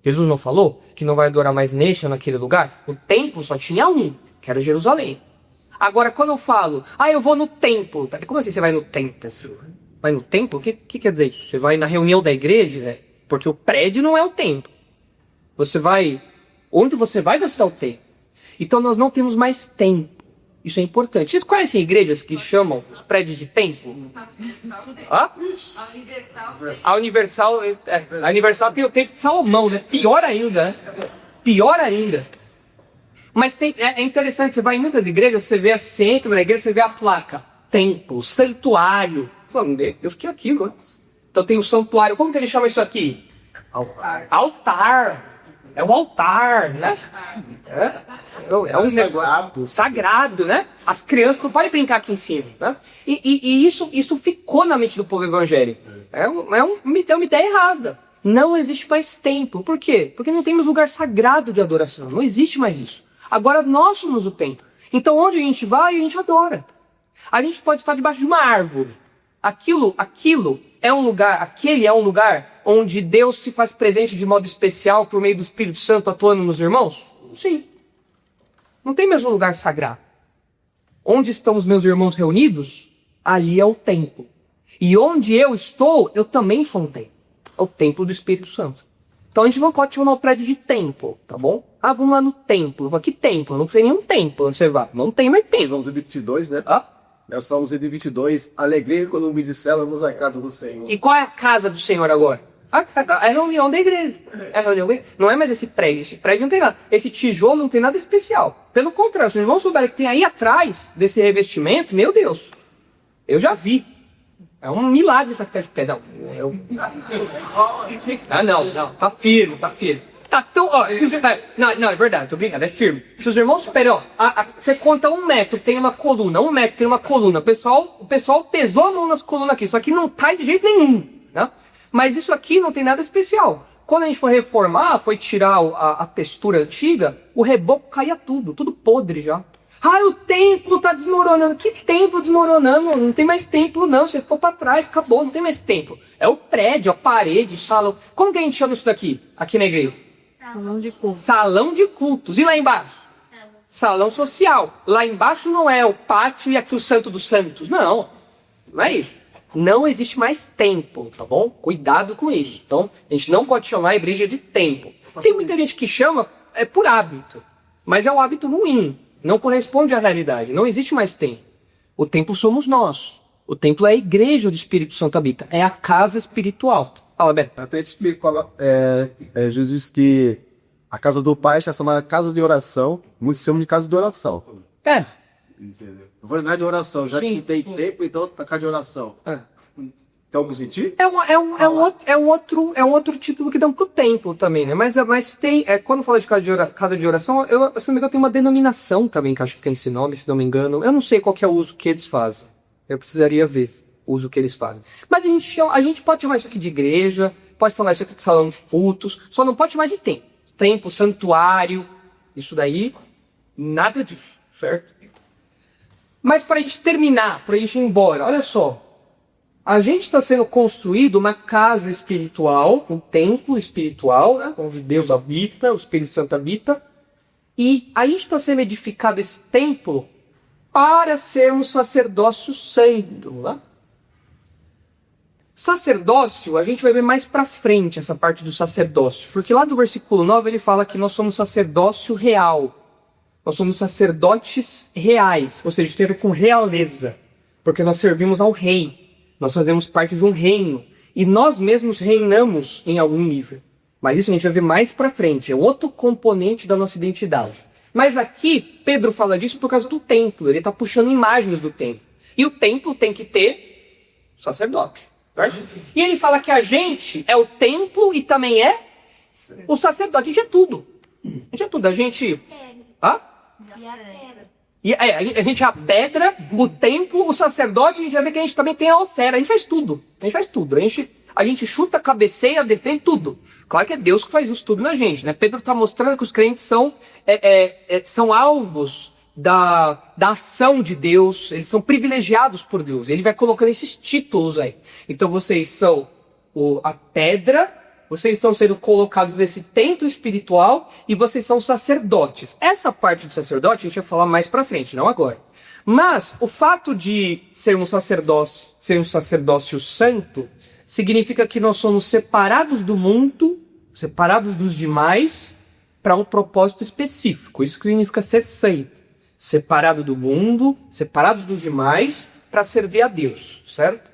Jesus não falou que não vai adorar mais neste ou naquele lugar? O templo só tinha um, que era Jerusalém. Agora, quando eu falo, eu vou no templo. Como assim você vai no templo? Vai no templo? O que quer dizer isso? Você vai na reunião da igreja, né? Porque o prédio não é o templo. Você vai... Onde você vai, você está o templo. Então nós não temos mais templo. Isso é importante. Vocês conhecem igrejas que chamam os prédios de templo? Hã? A Universal... A Universal tem o templo de Salomão, né? Pior ainda, né? Pior ainda. Mas é interessante, você vai em muitas igrejas, você vê a centro da igreja, você vê a placa. Templo, santuário. Eu fiquei aqui, então tem o santuário. Como que ele chama isso aqui? Altar. É o altar, né? É um negócio sagrado, né? As crianças não podem brincar aqui em cima, né? E isso ficou na mente do povo evangélico. É uma ideia errada. Não existe mais templo. Por quê? Porque não temos lugar sagrado de adoração. Não existe mais isso. Agora nós somos o templo. Então onde a gente vai, a gente adora. A gente pode estar debaixo de uma árvore. Aquele é um lugar onde Deus se faz presente de modo especial por meio do Espírito Santo atuando nos irmãos? Sim. Não tem mesmo lugar sagrado. Onde estão os meus irmãos reunidos? Ali é o templo. E onde eu estou, eu também sou um templo. É o templo do Espírito Santo. Então a gente não pode chamar o prédio de templo, tá bom? Vamos lá no templo. Que templo? Não tem nenhum templo onde você vai. Não tem mais templo. Salmos 22, né? Ah? É o Salmos 22. Alegrei quando me disseram, vamos à casa do Senhor. E qual é a casa do Senhor agora? É a reunião da igreja. Não é mais esse prédio. Esse prédio não tem nada. Esse tijolo não tem nada especial. Pelo contrário, se os irmãos souberem que tem aí atrás desse revestimento, meu Deus, eu já vi. É um milagre essa que tá de pé. Não, não, tá firme. Tá tão, não, é verdade, tô brincando, é firme. Se os irmãos souberem, você conta 1 metro, tem uma coluna, 1 metro, tem uma coluna. O pessoal pesou a mão nas colunas aqui, isso aqui não cai de jeito nenhum, né? Mas isso aqui não tem nada especial. Quando a gente foi reformar, foi tirar a textura antiga, o reboco caía tudo podre já. O templo tá desmoronando. Que templo desmoronando? Não tem mais templo não, você ficou para trás, acabou, não tem mais templo. É o prédio, a parede, salão. Como que a gente chama isso daqui, aqui na igreja? Salão de culto. Salão de cultos. E lá embaixo? Salão social. Lá embaixo não é o pátio e aqui o santo dos santos. Não é isso. Não existe mais templo, tá bom? Cuidado com isso. Então, a gente não pode chamar a igreja de templo. Tem muita gente que chama por hábito, mas é um hábito ruim. Não corresponde à realidade. Não existe mais templo. O templo somos nós. O templo é a igreja do Espírito Santo habita. É a casa espiritual. Fala, Beto. Até te explico, Jesus que a casa do Pai está chamada casa de oração, muitos chamam de casa de oração. Entendeu? Eu vou lembrar de oração, já que tem tempo, então tá casa de oração. Tem algum sentido? É um outro título que dão pro templo também, né? Mas tem, quando fala de casa de oração, se não me engano, tem uma denominação também, que acho que tem esse nome, se não me engano. Eu não sei qual que é o uso que eles fazem. Eu precisaria ver o uso que eles fazem. Mas a gente pode chamar isso aqui de igreja, pode falar isso aqui de salão de cultos, só não pode chamar de templo. Templo, santuário, isso daí, nada disso, certo? Mas para a gente terminar, para a gente ir embora, olha só. A gente está sendo construído uma casa espiritual, um templo espiritual, né, onde Deus habita, o Espírito Santo habita. E a gente está sendo edificado esse templo para sermos sacerdócio santo. Né? Sacerdócio, a gente vai ver mais para frente essa parte do sacerdócio. Porque lá do versículo 9 ele fala que nós somos sacerdócio real. Nós somos sacerdotes reais, ou seja, tem a ver com realeza. Porque nós servimos ao rei. Nós fazemos parte de um reino. E nós mesmos reinamos em algum nível. Mas isso a gente vai ver mais pra frente. É outro componente da nossa identidade. Mas aqui, Pedro fala disso por causa do templo. Ele está puxando imagens do templo. E o templo tem que ter sacerdote. Certo? E ele fala que a gente é o templo e também é o sacerdote. A gente é tudo. A gente é tudo. A gente... a gente é a pedra, o templo, o sacerdote, a gente vai ver que a gente também tem a oferta. A gente faz tudo. A gente chuta, cabeceia, defende tudo. Claro que é Deus que faz isso tudo na gente, né? Pedro está mostrando que os crentes são alvos da ação de Deus, eles são privilegiados por Deus. Ele vai colocando esses títulos aí. Então vocês são a pedra, vocês estão sendo colocados nesse templo espiritual e vocês são sacerdotes. Essa parte do sacerdote a gente vai falar mais pra frente, não agora. Mas o fato de ser um sacerdócio santo, significa que nós somos separados do mundo, separados dos demais, para um propósito específico. Isso significa ser santo. Separado do mundo, separado dos demais, para servir a Deus, certo?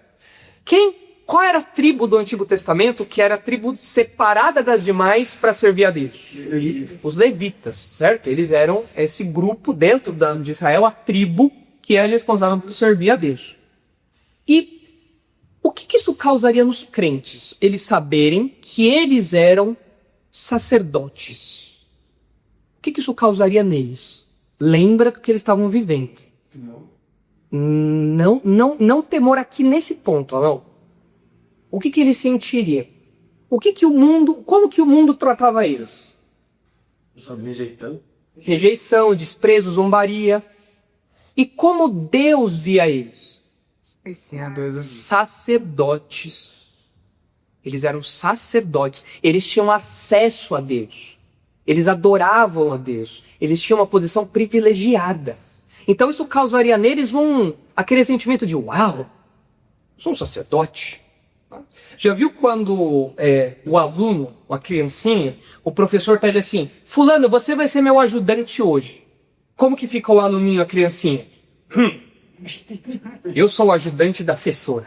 Qual era a tribo do Antigo Testamento que era a tribo separada das demais para servir a Deus? Os levitas, certo? Eles eram esse grupo dentro de Israel, a tribo que era responsável por servir a Deus. E o que isso causaria nos crentes? Eles saberem que eles eram sacerdotes. O que isso causaria neles? Lembra do que eles estavam vivendo. Não temor aqui nesse ponto, não. O que eles sentiriam? Como que o mundo tratava eles? Rejeição, desprezo, zombaria. E como Deus via eles? Sacerdotes. Eles eram sacerdotes. Eles tinham acesso a Deus. Eles adoravam a Deus. Eles tinham uma posição privilegiada. Então isso causaria neles aquele sentimento de uau, sou um sacerdote. Já viu quando o aluno, a criancinha, o professor pede assim, fulano, você vai ser meu ajudante hoje. Como que fica o aluninho, a criancinha? Eu sou o ajudante da professora.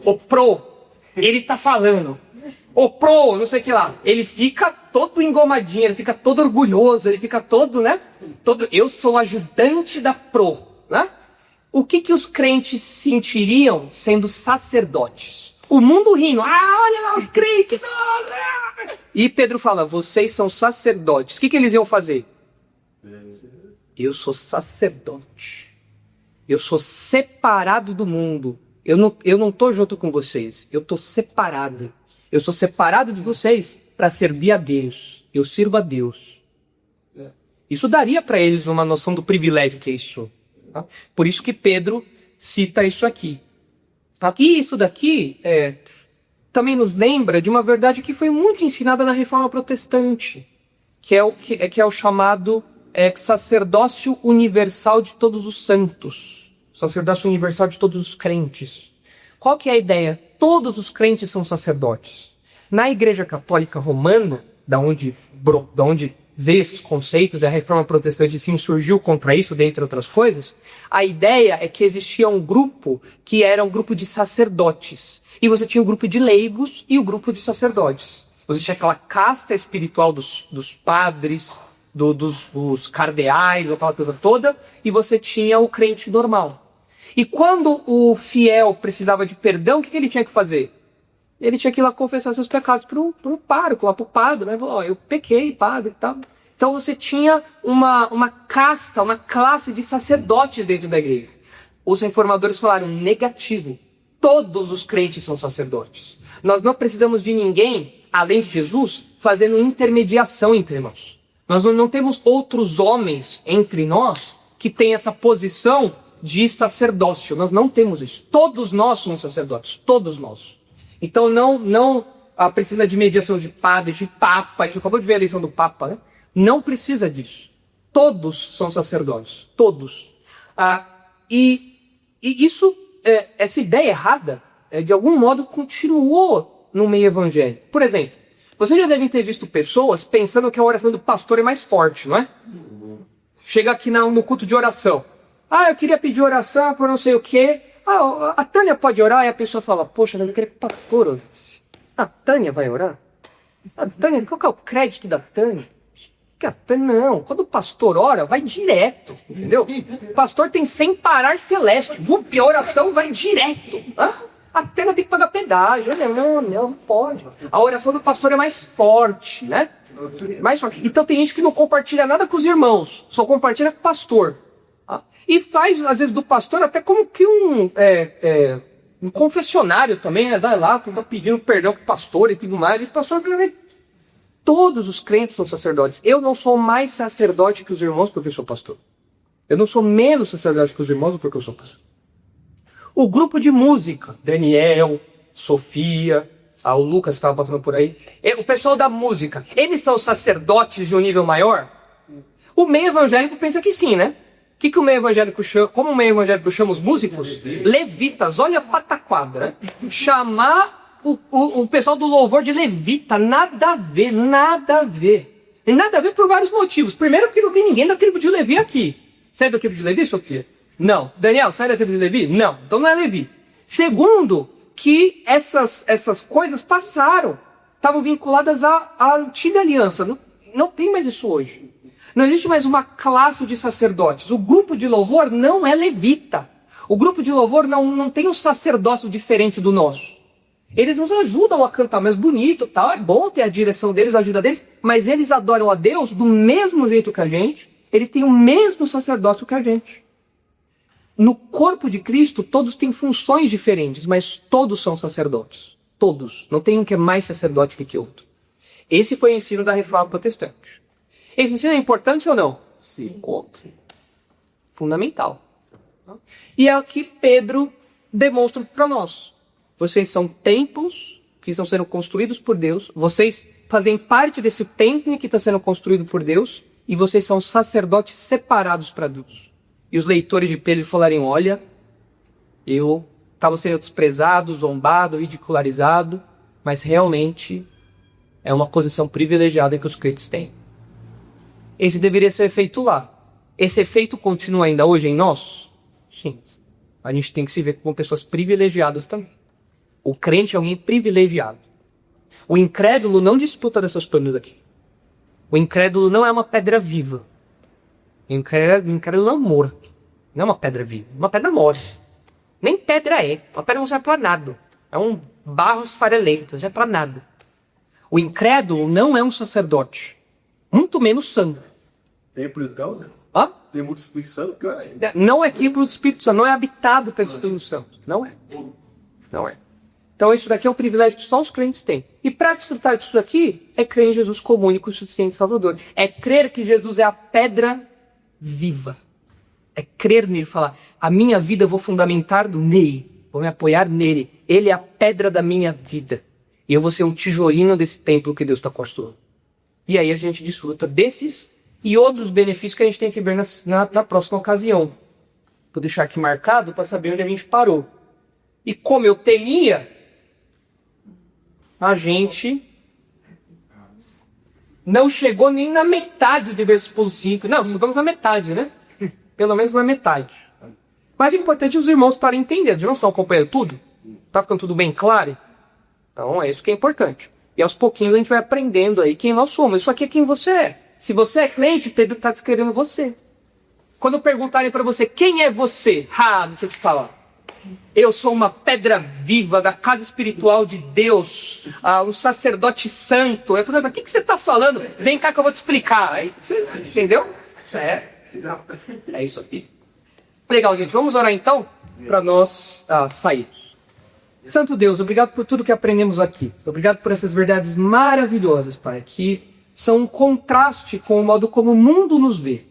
O pro, ele tá falando. O pro, não sei o que lá. Ele fica todo engomadinho, ele fica todo orgulhoso, ele fica todo, né? Eu sou o ajudante da pro, né? O que os crentes sentiriam sendo sacerdotes? O mundo rindo. Olha lá os crentes. E Pedro fala, vocês são sacerdotes. O que eles iam fazer? Eu sou sacerdote. Eu sou separado do mundo. Eu não estou junto com vocês. Eu estou separado. Eu sou separado de vocês para servir a Deus. Eu sirvo a Deus. Isso daria para eles uma noção do privilégio que é isso. Tá? Por isso que Pedro cita isso aqui. E isso daqui também nos lembra de uma verdade que foi muito ensinada na Reforma Protestante, que é o chamado sacerdócio universal de todos os santos, sacerdócio universal de todos os crentes. Qual que é a ideia? Todos os crentes são sacerdotes. Na Igreja Católica Romana, da onde veio esses conceitos, a Reforma Protestante se insurgiu contra isso, dentre outras coisas, a ideia é que existia um grupo que era um grupo de sacerdotes. E você tinha o grupo de leigos e o grupo de sacerdotes. Você tinha aquela casta espiritual dos padres, dos cardeais, aquela coisa toda, e você tinha o crente normal. E quando o fiel precisava de perdão, o que ele tinha que fazer? Ele tinha que ir lá confessar seus pecados pro pároco, lá pro padre, né? Falou, eu pequei, padre, e tal. Então você tinha uma casta, uma classe de sacerdotes dentro da igreja. Os reformadores falaram, negativo. Todos os crentes são sacerdotes. Nós não precisamos de ninguém, além de Jesus, fazendo intermediação entre nós. Nós não temos outros homens entre nós que têm essa posição de sacerdócio. Nós não temos isso. Todos nós somos sacerdotes. Todos nós. Então não precisa de mediação de padre, de papa. A gente acabou de ver a eleição do papa, né? Não precisa disso. Todos são sacerdotes. Todos. E isso, essa ideia errada, de algum modo, continuou no meio evangélico. Por exemplo, vocês já devem ter visto pessoas pensando que a oração do pastor é mais forte, não é? Chega aqui no culto de oração. Eu queria pedir oração por não sei o quê. A Tânia pode orar? E a pessoa fala, poxa, eu queria que o pastor orasse. A Tânia vai orar? A Tânia, qual que é o crédito da Tânia? Que a Tânia, não. Quando o pastor ora, vai direto, entendeu? O pastor tem sem parar celeste. A oração vai direto. A Tânia tem que pagar pedágio. Não pode. A oração do pastor é mais forte, né? Mais forte. Então tem gente que não compartilha nada com os irmãos, só compartilha com o pastor. E faz, às vezes, do pastor até como que um confessionário também, né? Vai lá, fica pedindo perdão pro pastor e tudo mais. E o pastor, todos os crentes são sacerdotes. Eu não sou mais sacerdote que os irmãos porque eu sou pastor. Eu não sou menos sacerdote que os irmãos porque eu sou pastor. O grupo de música, Daniel, Sofia, o Lucas estava passando por aí. O pessoal da música, eles são sacerdotes de um nível maior? O meio evangélico pensa que sim, né? O meio evangélico chama? Como o meio evangélico chama os músicos? Levitas. Olha a pataquada, né? Chamar o pessoal do louvor de levita, nada a ver, nada a ver. Tem nada a ver por vários motivos. Primeiro, porque não tem ninguém da tribo de Levi aqui. Você é da tribo de Levi, Sofia? Não. Daniel, sai da tribo de Levi? Não. Então não é Levi. Segundo, que essas coisas passaram. Estavam vinculadas à antiga aliança. Não tem mais isso hoje. Não existe mais uma classe de sacerdotes. O grupo de louvor não é levita. O grupo de louvor não tem um sacerdócio diferente do nosso. Eles nos ajudam a cantar mais bonito, tal. É bom ter a direção deles, a ajuda deles, mas eles adoram a Deus do mesmo jeito que a gente. Eles têm o mesmo sacerdócio que a gente. No corpo de Cristo, todos têm funções diferentes, mas todos são sacerdotes. Todos. Não tem um que é mais sacerdote que outro. Esse foi o ensino da Reforma Protestante. Esse ensino é importante ou não? Sim. Fundamental. E é o que Pedro demonstra para nós. Vocês são templos que estão sendo construídos por Deus. Vocês fazem parte desse templo que está sendo construído por Deus. E vocês são sacerdotes separados para Deus. E os leitores de Pedro falarem, olha, eu estava sendo desprezado, zombado, ridicularizado, mas realmente é uma posição privilegiada que os crentes têm. Esse deveria ser o efeito lá. Esse efeito continua ainda hoje em nós? Sim. A gente tem que se ver como pessoas privilegiadas também. O crente é alguém privilegiado. O incrédulo não disputa dessas coisas aqui. O incrédulo não é uma pedra viva. O incrédulo não é morto. Não é uma pedra viva. Uma pedra morta. Nem pedra é. Uma pedra não serve para nada. É um barro esfarelento. Não serve para nada. O incrédulo não é um sacerdote. Muito menos santo. Templo então? Hã? Templo do Espírito Santo? Não é templo do Espírito Santo. Não é habitado pelo Espírito Santo. Não é. Não é. Então isso daqui é um privilégio que só os crentes têm. E para desfrutar disso aqui, é crer em Jesus como único e suficiente Salvador. É crer que Jesus é a pedra viva. É crer nele, falar, a minha vida eu vou fundamentar nele. Vou me apoiar nele. Ele é a pedra da minha vida. E eu vou ser um tijolinho desse templo que Deus está construindo. E aí a gente desfruta desses e outros benefícios que a gente tem que ver na próxima ocasião. Vou deixar aqui marcado para saber onde a gente parou. E como eu temia, a gente não chegou nem na metade de versículo 5. Não, chegamos na metade, né? Pelo menos na metade. Mas o importante é os irmãos estarem entendendo. Os irmãos estão acompanhando tudo? Está ficando tudo bem claro? Então é isso que é importante. E aos pouquinhos a gente vai aprendendo aí quem nós somos. Isso aqui é quem você é. Se você é crente, Pedro está descrevendo você. Quando perguntarem para você, quem é você? Deixa eu te falar. Eu sou uma pedra viva da casa espiritual de Deus, um sacerdote santo. Eu falei, mas o que você está falando? Vem cá que eu vou te explicar. Aí, você entendeu? É isso aqui. Legal, gente. Vamos orar então para nós sairmos. Santo Deus, obrigado por tudo que aprendemos aqui. Obrigado por essas verdades maravilhosas, Pai, que são um contraste com o modo como o mundo nos vê.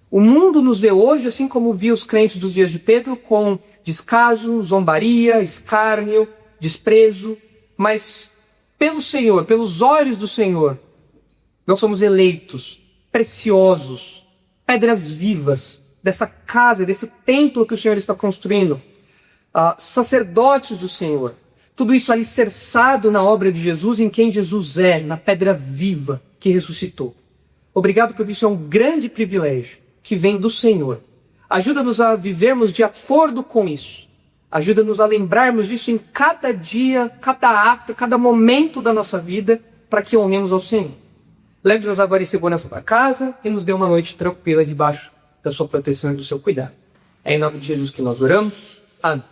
O mundo nos vê hoje, assim como via os crentes dos dias de Pedro, com descaso, zombaria, escárnio, desprezo. Mas pelo Senhor, pelos olhos do Senhor, nós somos eleitos, preciosos, pedras vivas dessa casa, desse templo que o Senhor está construindo. Sacerdotes do Senhor. Tudo isso alicerçado na obra de Jesus, em quem Jesus é, na pedra viva que ressuscitou. Obrigado porque isso é um grande privilégio que vem do Senhor. Ajuda-nos a vivermos de acordo com isso. Ajuda-nos a lembrarmos disso em cada dia, cada ato, cada momento da nossa vida, para que honremos ao Senhor. Leve-nos agora em segurança para casa e nos dê uma noite tranquila debaixo da sua proteção e do seu cuidado. É em nome de Jesus que nós oramos. Amém.